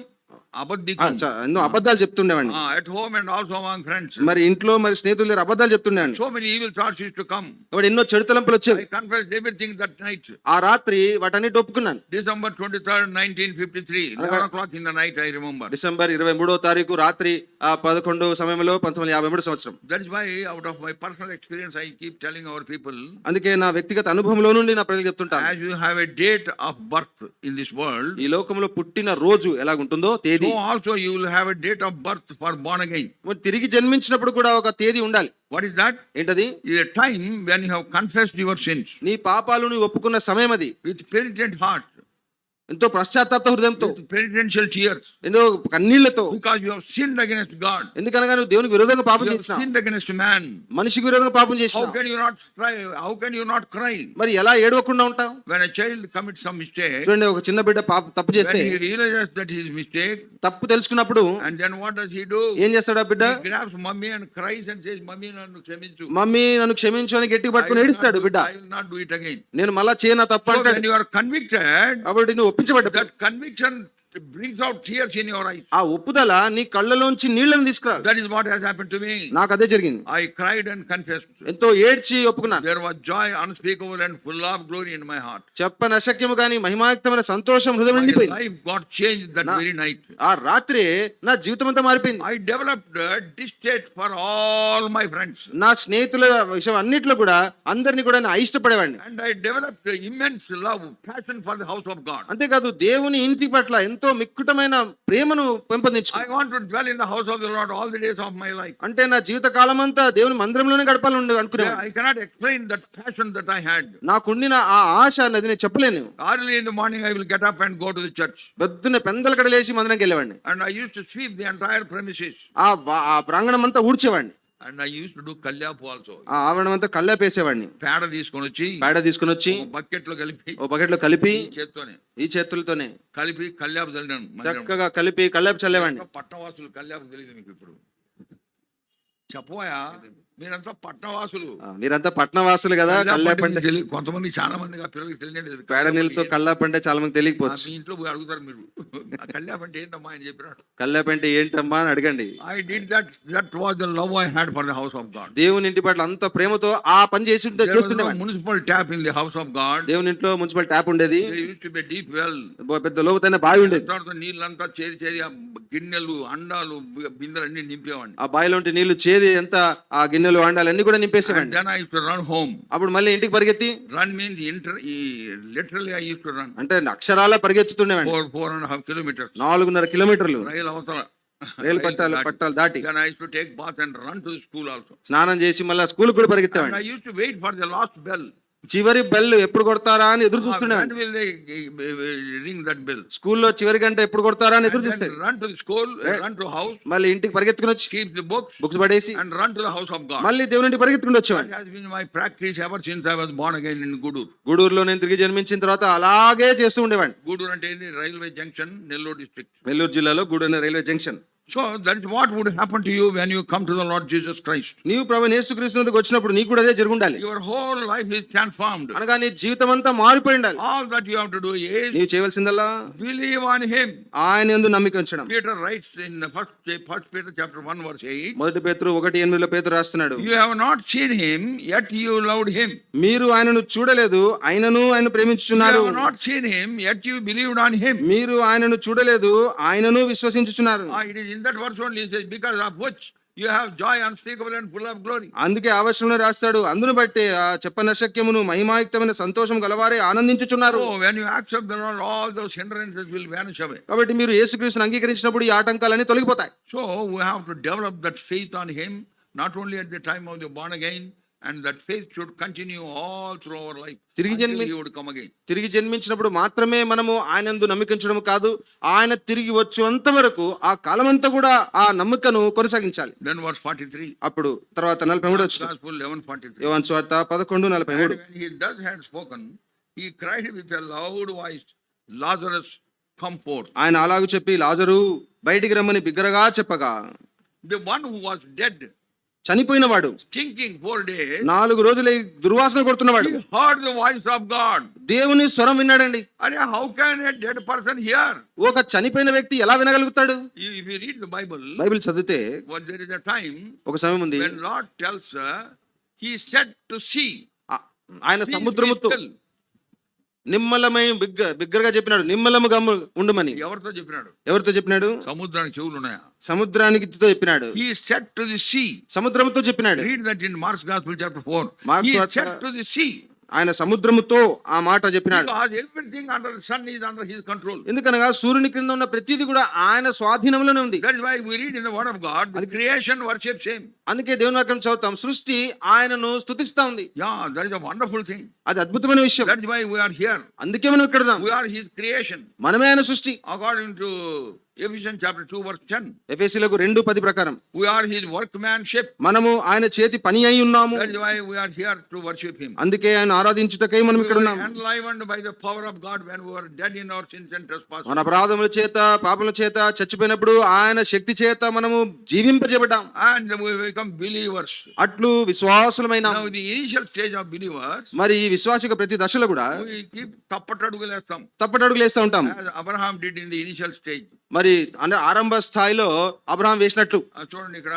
అబద్ధికం. ఎన్నో అబద్ధాలు చెప్తుండేవాడిని. At home and also among friends. మరి ఇంట్లో మరి స్నేహితుల దగ్గర అబద్ధాలు చెప్తుండేవాడిని. So many evil thoughts used to come. కాబట్టి ఎన్నో చెడు తలంపులు వచ్చేవి. I confessed everything that night. ఆ రాత్రి వాటన్నిటి ఒప్పుకున్నాను. December 23rd, 1953, 11 o'clock in the night, I remember. December 23వ తారీఖు రాత్రి 11 సమయంలో 1953 సంవత్సరం. That is why out of my personal experience, I keep telling our people, అందుకే నా వ్యక్తిగత అనుభవంలో నుండి నా ప్రజలకు చెప్తుంటాను, as you have a date of birth in this world, ఈ లోకంలో పుట్టిన రోజు ఎలాగుంటుందో తేదీ, so also you will have a date of birth for born again. తిరిగి జన్మించినప్పుడు కూడా ఒక తేదీ ఉండాలి. What is that? ఏంటది? Is a time when you have confessed your sins నీ పాపాలు నువ్వు ఒప్పుకున్న సమయం అది. with penitent heart. ఎంతో పశ్చాత్తాప హృదయంతో, with penitential tears, ఎంతో కన్నీళ్లతో, because you have sinned against God. ఎందుకనగా నువ్వు దేవునికి విరోధంగా పాపం You have చేసినావు, sinned against man. మనిషికి విరోధంగా పాపం How చేసినావు. can you not cry? How can you not cry? మరి ఎలా ఏడవకుండా ఉంటావు? When a child commits some mistake, చూడండి, ఒక చిన్న బిడ్డ తప్పు when చేస్తే, he realizes that his mistake, తప్పు తెలుసుకున్నప్పుడు and then what does he do? ఏం చేస్తాడు ఆ బిడ్డ? He grabs mommy and cries and says, "Mommy, nanu kshaminchu. Mummy నన్ను క్షమించు అని గట్టిగా పట్టుకుని ఏడుస్తాడు బిడ్డ. I will not do it again." నేను మళ్ళా చేయనా తప్పు So అంటాడు. when you are convicted, కాబట్టి నువ్వు ఒప్పించబడ్డ that conviction brings out tears in your eyes. ఆ ఒప్పుదల నీ కళ్ళలోంచి నీళ్లను తీసుకురా. That is what has happened to me. నాకు అదే జరిగింది. I cried and confessed. ఎంతో ఏడ్చి ఒప్పుకున్నాను. There was joy unspeakable and full of glory in my heart. చెప్పని అశక్యము గాని మహిమాయుక్తమైన సంతోషం హృదయం My నిండిపోయింది. life got changed that very night. ఆ రాత్రి నా జీవితం అంతా మారిపోయింది. I developed a distaste for all my friends. నా స్నేహితుల విషయం అన్నిట్లో కూడా అందరినీ కూడా నేను ఇష్టపడేవాడిని. And I developed immense love, passion for the house of God. అంతేకాదు దేవుని ఇంటి పట్ల ఎంతో మిక్కుటమైన ప్రేమను పెంపొందించుకున్నాను. I want to dwell in the house of the Lord all the days of my life. అంటే నా జీవిత కాలం అంతా దేవుని మందిరంలోనే గడపాలని అనుకునేవాడిని. I cannot explain that passion that I had. నాకుండిన ఆ ఆశ అన్నది నేను చెప్పలేను. Early in the morning I will get up and go to the church. పొద్దున్నే పెందల కడలేసి మందిరంకి వెళ్ళేవాడిని. And I used to sweep the entire premises. ఆ ప్రాంగణం అంతా ఊడ్చేవాడిని. And I used to do kalyapu also. ఆ ఆవరణం అంతా కల్లాపేసేవాడిని. పేడ తీసుకొని వచ్చి పేడ తీసుకుని వచ్చి బకెట్ లో కలిపి ఓ బకెట్ లో కలిపి ఈ చేతులతోనే కలిపి కల్యాపు చల్లాను. చక్కగా కలిపి కల్లాపు చల్లేవాడిని. పట్టణవాసులు కల్యాపు తెలియదు మీకు ఇప్పుడు చెప్పబోయా, మీరంతా పట్టణవాసులు, మీరంతా పట్టణవాసులు కదా. కల్లాపంటే కొంతమంది చాలా మంది పిల్లలకి తెలియలేదు. పేడ నీళ్ళతో కల్లాపంటే చాలా మంది తెలియకపోవచ్చు. మీ ఇంట్లో పోయి అడుగుతారు మీరు, కల్యాపంటే ఏంటమ్మా అని చెప్పినాడు. కల్లాపంటే ఏంటమ్మా అని అడగండి. I did that. That was the love I had for the house of God. దేవుని ఇంటి పట్ల అంత ప్రేమతో ఆ పని చేస్తుండేవాడిని. Municipal tap in the house of God. దేవుని ఇంట్లో మున్సిపల్ ట్యాప్ ఉండేది. There used to be a deep well. పెద్ద లోతైన బావి ఉండేది. తర్వాత నీళ్ళంతా చేరి ఆ గిన్నెలు అండాలు బిందెలు అన్ని నింపేవాడిని. ఆ బావిలో ఉంటే నీళ్లు చేది ఎంత ఆ గిన్నెలు అండాలు అన్ని కూడా నింపేసేవాడిని. Then I used to run home. అప్పుడు మళ్ళీ ఇంటికి పరిగెత్తి, Run means literally I used to run. అంటే అక్షరాల పరిగెత్తుతుండేవాడిని. 4.5 kilometers. 4.5 కిలోమీటర్లు రైలు అవతల రైలు పట్టాలు దాటి. Then I used to take bath and run to the school also. స్నానం చేసి మళ్ళీ స్కూల్ కూడా And పరిగెత్తేవాడిని. I used to wait for the last bell. చివరి బెల్ ఎప్పుడు కొడతారా అని ఎదురు When చూస్తుండేవాడిని. will they ring that bell? స్కూల్లో చివరి గంట ఎప్పుడు కొడతారా అని ఎదురు And చూస్తే then run to the school, run to house, మళ్ళీ ఇంటికి పరిగెత్తుకుని వచ్చి keep the books బుక్స్ పడేసి and run to the house of God. మళ్ళీ దేవుని ఇంటికి పరిగెత్తుకుని That వచ్చేవాడిని. has been my practice ever since I was born again in Gudur. గూడూరులో నేను తిరిగి జన్మించిన తర్వాత అలాగే చేస్తూ ఉండేవాడిని. Gudur అంటే railway junction, Nellore district. Nellore జిల్లాలో గూడూరు అనే railway junction. So that is what would happen to you when you come to the Lord Jesus Christ. నీవు ప్రభువైన యేసుక్రీస్తు వద్దకు వచ్చినప్పుడు నీకు కూడా అదే జరుగుండాలి. Your whole life is transformed. అనగా నీ జీవితం అంతా మారిపోయి ఉండాలి. All that you have to do is నీవు చేయవలసిందల్లా believe on him. ఆయన యందు నమ్మిక ఉంచడం. Peter writes in first Peter chapter 1 verse 8. మొదటి పేతురు 1:8 పేతురు రాస్తున్నాడు, You have not seen him, yet you loved him. మీరు ఆయనను చూడలేదు, ఆయనను ఆయన You ప్రేమించుచున్నారు. have not seen him, yet you believed on him. మీరు ఆయనను చూడలేదు, ఆయనను విశ్వసించుచున్నారు. It is in that verse only it says, because of which you have joy unspeakable and full of glory. అందుకే ఆ వచనంలో రాస్తాడు, అందును బట్టి ఆ చెప్పనశక్యమును మహిమాయుక్తమైన సంతోషం గలవారే ఆనందించుచున్నారు. So when you accept the Lord, all those hindrances will vanish away. కాబట్టి మీరు యేసుక్రీస్తును అంగీకరించినప్పుడు ఈ ఆటంకాలన్నీ తొలగిపోతాయి. So we have to develop that faith on him, not only at the time of the born again, and that faith should continue all through our life until he would come again. తిరిగి జన్మించినప్పుడు మాత్రమే మనము ఆయనందు నమ్మికించడం కాదు, ఆయన తిరిగి వచ్చేంత వరకు ఆ కాలమంతా కూడా ఆ నమ్మకను కొనసాగించాలి. Then verse 43. అప్పుడు తర్వాత 43 వచ్చిన Gospel 11:43. యోహాను సువార్త 11:43. When he thus had spoken, he cried with a loud voice, Lazarus, come forth. ఆయన అలాగూ చెప్పి లాజరు బయటికి రమ్మని బిగ్గరగా చెప్పగా, The one who was dead, చనిపోయిన వాడు, stinking 4 days, 4 రోజులై దుర్వాసన కొడుతున్నవాడు he heard the voice of God. దేవుని స్వరం విన్నాడండి. And how can a dead person hear? ఒక చనిపోయిన వ్యక్తి ఎలా వినగలుగుతాడు? If you read the Bible, Bible చదివితే there is a time ఒక సమయం ఉంది, when Lord tells he said to sea, ఆయన "Peace be సముద్రముతో still." నిమ్మలమై బిగ్గరగా చెప్పినాడు, నిమ్మలముగా ఉండమని. ఎవరితో చెప్పినాడు? ఎవరితో చెప్పినాడు? సముద్రానికి చెవులు ఉన్నాయా? సముద్రానికి చెప్పినాడు. He said to the sea. సముద్రముతో చెప్పినాడు. Read that in Mark's Gospel chapter 4. Mark's He Gospel- said to the sea. ఆయన సముద్రముతో ఆ మాట చెప్పినాడు. Because everything under the sun is under his control. ఎందుకనగా సూర్యుని క్రింద ఉన్న ప్రతిదీ కూడా ఆయన స్వాధీనంలోనే ఉంది. That is why we read in the word of God, the creation worships him. అందుకే దేవుని వాక్యం చదువుతాం, సృష్టి ఆయనను స్తుతిస్తా ఉంది. Yeah, that is a wonderful thing. అది అద్భుతమైన విషయం. That's why we are here. అందుకే మనం ఇక్కడ ఉన్నాం. We are his creation. మనమే ఆయన సృష్టి. According to Ephesians chapter 2 verse 10. ఎఫెసీయులకు 2:10 ప్రకారం We are his workmanship. మనము ఆయన చేతి పని అయి ఉన్నాము. That is why we are here to worship him. అందుకే ఆయన ఆరాధించుటకై మనం We ఇక్కడ were ఉన్నాం. enlivened by the power of God when we were dead in our sins and trespasses. మన అపరాధముల చేత పాపముల చేత చచ్చిపోయినప్పుడు ఆయన శక్తి చేత మనము జీవింపజేయబడ్డాం. And we become believers. అట్లు విశ్వాసులమైనాం. Now the initial stage of believers, మరి ఈ విశ్వాసిక ప్రతి దశలో కూడా we keep తప్పటడుగులేస్తాం. తప్పటడుగులు వేస్తూ ఉంటాం. As Abraham did in the initial stage. మరి అంటే ఆరంభ స్థాయిలో అబ్రహాం వేసినట్లు. చూడండి ఇక్కడ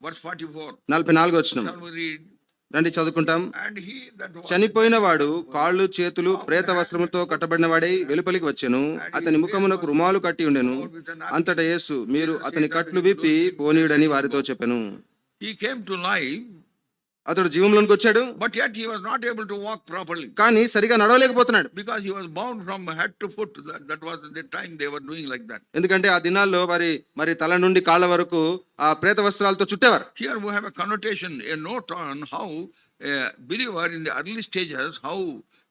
verse 44. 44 వచనం. Shall we read? రండి చదువుకుంటాం. And he that was చనిపోయిన వాడు కాళ్ళు చేతులు ప్రేత వస్త్రముతో కట్టబడిన వాడై వెలుపలికి వచ్చెను. అతని ముఖమునకు రుమాలు కట్టి ఉండెను. అంతటా యేసు, మీరు అతని కట్లు విప్పి పోనీయుడని వారితో చెప్పెను. he came to life, అతడు జీవంలోనికి వచ్చాడు, but yet he was not able to walk properly కానీ సరిగా నడవలేకపోతున్నాడు. because he was bound from head to foot. That was the time they were doing like that. ఎందుకంటే ఆ దినాల్లో మరి తల నుండి కాళ్ళ వరకు ఆ ప్రేత వస్త్రాలతో చుట్టేవారు. Here we have a connotation, a note on how a believer in the early stages, how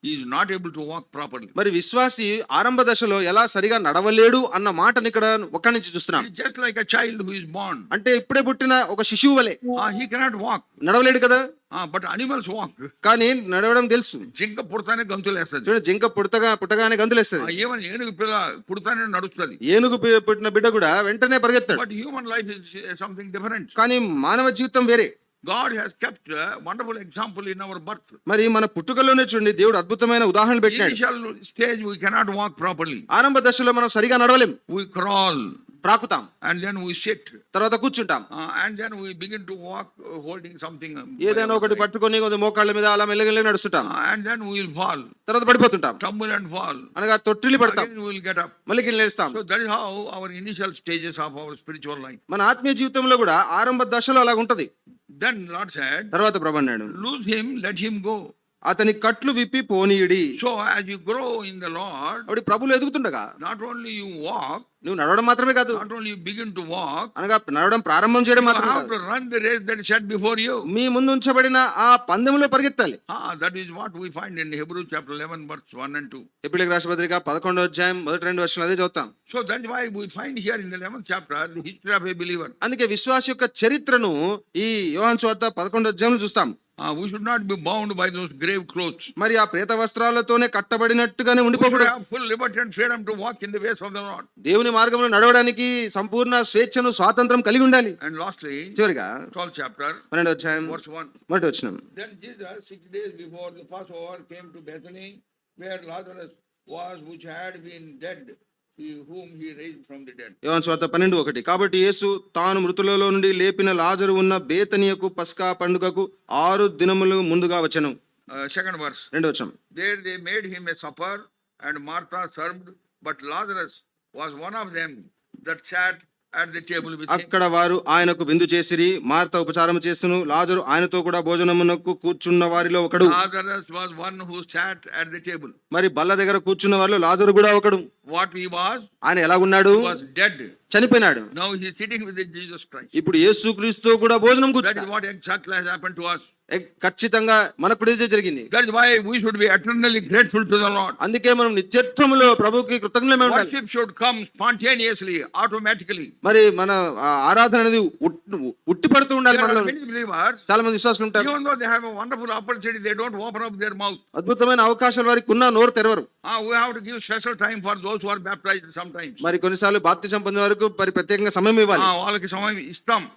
he is not able to walk properly. మరి విశ్వాసి ఆరంభ దశలో ఎలా సరిగా నడవలేడు అన్న మాటని ఇక్కడ ఒక్కడి నుంచి చూస్తున్నాం. It is just like a child who is born. అంటే ఇప్పుడే పుట్టిన ఒక శిశువు వలె He cannot walk. నడవలేడు కదా. But animals walk. కానీ నడవడం తెలుసు. జింక పుడతానే గంతులేస్తుంది. చూడండి, జింక పుట్టగానే గంతులేస్తుంది. ఏమని ఏనుగు పిల్ల పుడతానే నడుస్తుంది. ఏనుగు పుట్టిన బిడ్డ కూడా వెంటనే పరిగెత్తాడు. But human life is something different. కానీ మానవ జీవితం వేరే. God has kept a wonderful example in our birth. మరి మన పుట్టుకలోనే చూడండి, దేవుడు అద్భుతమైన ఉదాహరణ పెట్టాడు. Initial stage we cannot walk properly. ఆరంభ దశలో మనం సరిగా నడవలేం. We crawl. ప్రాకుతాం. And then we sit. తర్వాత కూర్చుంటాం. And then we begin to walk holding something. ఏదైనా ఒకటి పట్టుకొని కొంచెం మోకాళ్ళ మీద అలా మెల్లగా నడుస్తుంటాం. And then we will fall. తర్వాత పడిపోతుంటాం. Tumble and fall. అనగా తొట్టిల్లి పడతాం. Again we will get up. మళ్ళీ కింద లేస్తాం. So that is how our initial stages of our spiritual life. మన ఆత్మీయ జీవితంలో కూడా ఆరంభ దశలో అలాగ ఉంటది. Then Lord said, తర్వాత ప్రభు అన్నాడు, lose him, let him go. అతని కట్లు విప్పి పోనీయుడి. So as you grow in the Lord, అప్పుడు ప్రభువులో ఎదుగుతుండగా not only you walk, నువ్వు నడవడం మాత్రమే కాదు, not only you begin to walk, అనగా నడవడం ప్రారంభం చేయడం you మాత్రమే have కాదు, to run the race that is set before you. మీ ముందు ఉంచబడిన ఆ పందెంలో పరిగెత్తాలి. That is what we find in Hebrews chapter 11 verse 1 and 2. హెబ్రీయులకు రాసిన పత్రిక 11వ అధ్యాయం మొదటి 2 వచనాలు అదే చదువుతాం. So that is why we find here in the 11th chapter the history of a believer. అందుకే విశ్వాస యొక్క చరిత్రను ఈ యోహాను సువార్త 11వ అధ్యాయంలో చూస్తాం. We should not be bound by those grave clothes. మరి ఆ ప్రేత వస్త్రాలతోనే కట్టబడినట్టుగానే We should ఉండిపోకూడదు. have full liberty and freedom to walk in the ways of the Lord. దేవుని మార్గంలో నడవడానికి సంపూర్ణ స్వేచ్ఛను స్వాతంత్రం కలిగి ఉండాలి. And lastly, చివరిగా 12th chapter 12వ అధ్యాయం verse 1. మొదటి వచనం. Then Jesus 6 days before the Passover came to Bethany, where Lazarus was, which had been dead, whom he raised from the dead. యోహాను సువార్త 12:1. కాబట్టి యేసు తాను మృతులలో నుండి లేపిన లాజరు ఉన్న బేతనియకు పస్కా పండుగకు 6 దినములు ముందుగా వచ్చెను. Second verse. 2వ వచనం. There they made him a supper, and Martha served, but Lazarus was one of them that sat at the table with him. అక్కడ వారు ఆయనకు విందు చేసిరి. మార్త ఉపచారం చేసెను. లాజరు ఆయనతో కూడా భోజనమునకు కూర్చున్న వారిలో ఒకడు. Lazarus was one who sat at the table. మరి బల్ల దగ్గర కూర్చున్న వారిలో లాజరు కూడా ఒకడు. What he was? ఆయన ఎలా ఉన్నాడు? He was dead. చనిపోయినాడు. Now he is sitting with Jesus Christ. ఇప్పుడు యేసుక్రీస్తుతో కూడా భోజనం That is కూర్చున్నాడు. what exactly has happened to us. ఖచ్చితంగా మనకు కూడా ఇదే జరిగింది. That is why we should be eternally grateful to the Lord. అందుకే మనం నిత్యత్వములో ప్రభువుకి కృతజ్ఞులమై ఉండాలి. Worship should come spontaneously, automatically. మరి మన ఆరాధన అనేది ఉట్టి పడుతూ ఉండాలి There are మనలో. many believers, చాలా మంది విశ్వాసులు ఉంటారు. even though they have a wonderful opportunity, they don't open up their mouth. అద్భుతమైన అవకాశాలు వారికి ఉన్న నోరు తెరవరు. We have to give special time for those who are baptized sometimes. మరి కొన్నిసార్లు బాప్తిసం పొందిన వరకు ప్రత్యేకంగా సమయం ఇవ్వాలి. వాళ్ళకి సమయం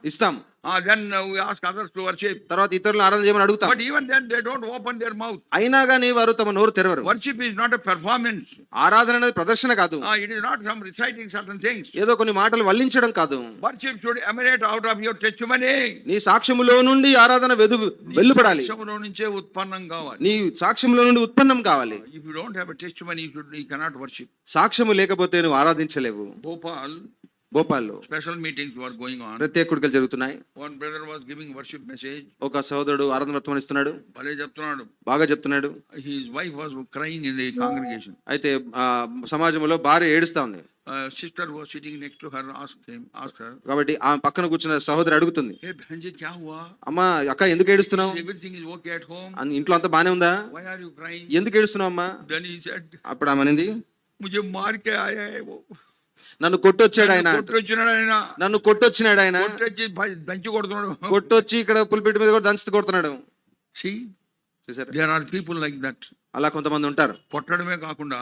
ఇస్తాం. Then we ask others to worship. తర్వాత ఇతరులను ఆరాధన చేయమని అడుగుతాం. But even then they don't open their mouth. అయినా గానీ వారు తమ నోరు తెరవరు. Worship is not a performance. ఆరాధన అనేది ప్రదర్శన కాదు. It is not some reciting certain things. ఏదో కొన్ని మాటలు వల్లించడం కాదు. Worship should emanate out of your testimony. నీ సాక్ష్యములో నుండి ఆరాధన వెలువడాలి. సాక్ష్యములో నుంచే ఉత్పన్నం కావాలి. నీ సాక్ష్యములో నుండి ఉత్పన్నం కావాలి. If you don't have a testimony, you cannot worship. సాక్ష్యము లేకపోతే నువ్వు ఆరాధించలేవు. Bhopal, భోపాల్లో Special meetings were going on. ప్రత్యేక కూడికలు జరుగుతున్నాయి. One brother was giving worship message. ఒక సోదరుడు ఆరాధన వర్తమానం ఇస్తున్నాడు, భలే చెప్తున్నాడు. బాగా చెప్తున్నాడు. His wife was crying in the congregation. అయితే సమాజంలో భార్య ఏడుస్తా ఉంది. Sister was sitting next to her, asked her. కాబట్టి ఆ పక్కన కూర్చున్న సహోదరి అడుగుతుంది, Hey बहन जी क्या हुआ? అమ్మా అక్క ఎందుకు ఏడుస్తున్నావు? Everything is okay at home. ఇంట్లో అంతా బానే ఉందా? Why are you crying? ఎందుకు ఏడుస్తున్నావు అమ్మా? Then he said, అప్పుడు ఆమె అనింది, मुझे मार के आया है वो. నన్ను కొట్టొచ్చాడు ఆయన, కొట్టొచ్చినాడు ఆయన, నన్ను కొట్టొచ్చినాడు ఆయన, కొట్టొచ్చి దంచి కొడుతున్నాడు, కొట్టొచ్చి ఇక్కడ పులిపిటి మీద కూడా దంచుతూ కొడుతున్నాడు. See, చూసారా? there are people like that. అలా కొంతమంది ఉంటారు. కొట్టడమే కాకుండా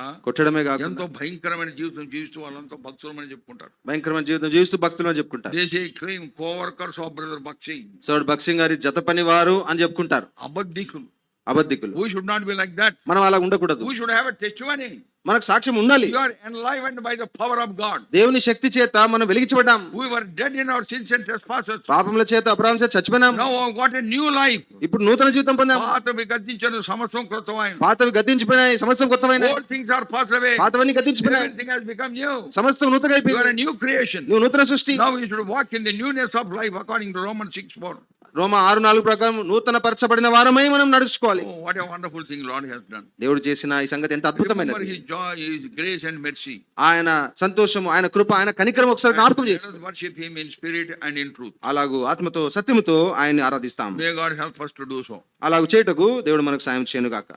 కాకుండా ఎంతో భయంకరమైన జీవితం జీవిస్తూ వాళ్ళంతా భక్తులమని చెప్పుకుంటారు. భయంకరమైన జీవితం జీవిస్తూ భక్తులు అని చెప్పుకుంటారు. They say claim co-workers of brother Bakshi. So భక్సింగ్ గారి జత పని వారు అని చెప్పుకుంటారు. అబద్ధికులు. We should not be like that. మనం అలా ఉండకూడదు. We should have a testimony. మనకు సాక్ష్యం ఉండాలి. You are enlivened by the power of God. దేవుని శక్తి చేత మనం వెలిగించబడ్డాం. We were dead in our sins and trespasses. పాపముల చేత అపరాధముల చేత చచ్చిపోయాం. Now we got a new life. ఇప్పుడు నూతన జీవితం పొందాం. పాతవి గతించను, సమస్తం కృతమైనవి. పాతవి గతించిపోయినాయి, సమస్తం కొత్తమైనవి. All things are passed away. పాతవన్నీ గతించిపోయినాయి. Everything has become new. సమస్తం నూతనంగా అయిపోయింది. You are a new creation. నువ్వు నూతన సృష్టి. Now you should walk in the newness of life according to Romans 6:4. రోమా 6:4 ప్రకారం నూతన పరచబడిన వారమై మనం నడుచుకోవాలి. Oh, what a wonderful thing Lord has done. దేవుడు చేసిన ఈ సంగతి ఎంత అద్భుతమైనది. Remember his joy, his grace and mercy. ఆయన సంతోషము, ఆయన కృప, ఆయన కనికరం ఒకసారి జ్ఞాపకం చేసుకో. Let us worship him in spirit and in truth. అలాగూ ఆత్మతో సత్యముతో ఆయన్ని ఆరాధిస్తాం. May God help us to do so. అలాగూ చేయుటకు దేవుడు మనకు సాయం చేయను గాక.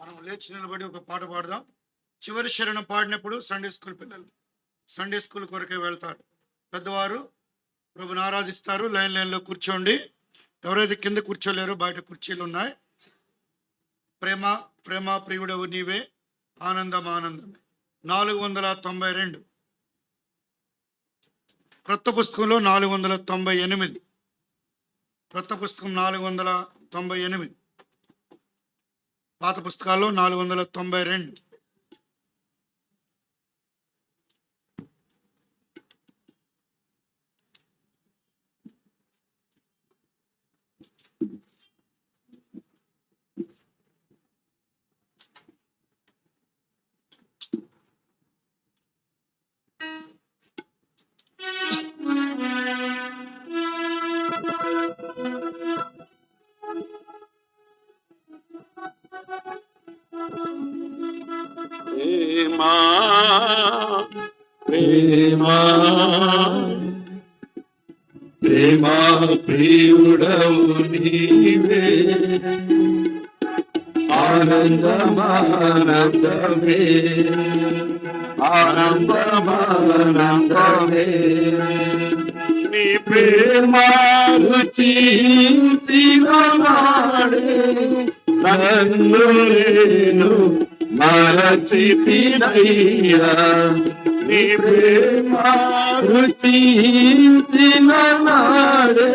మనం లేచి నిలబడి ఒక పాట పాడదాం. చివరి శరణం పాడినప్పుడు సండే స్కూల్ పిల్లలు సండే స్కూల్ కొరకే వెళ్తారు. పెద్దవారు ప్రభుని ఆరాధిస్తారు. లైన్లో కూర్చోండి. ఎవరైతే కింద కూర్చోలేరో బయట కుర్చీలు ఉన్నాయి. ప్రేమ ప్రేమ ప్రియుడవు నీవే, ఆనందం ఆనందమే. 492 క్రొత్త పుస్తకంలో 498, క్రొత్త పుస్తకం 498, పాత పుస్తకాల్లో 492. ప్రేమా ప్రేమా ప్రేమా ప్రియుడవు నీవే, ఆనందమానందమే ఆనందమానందమే. నీ ప్రేమ రుచించిన నాడే నన్ను నేను మరచితినయ్యా. నీ ప్రేమ రుచించిన నాడే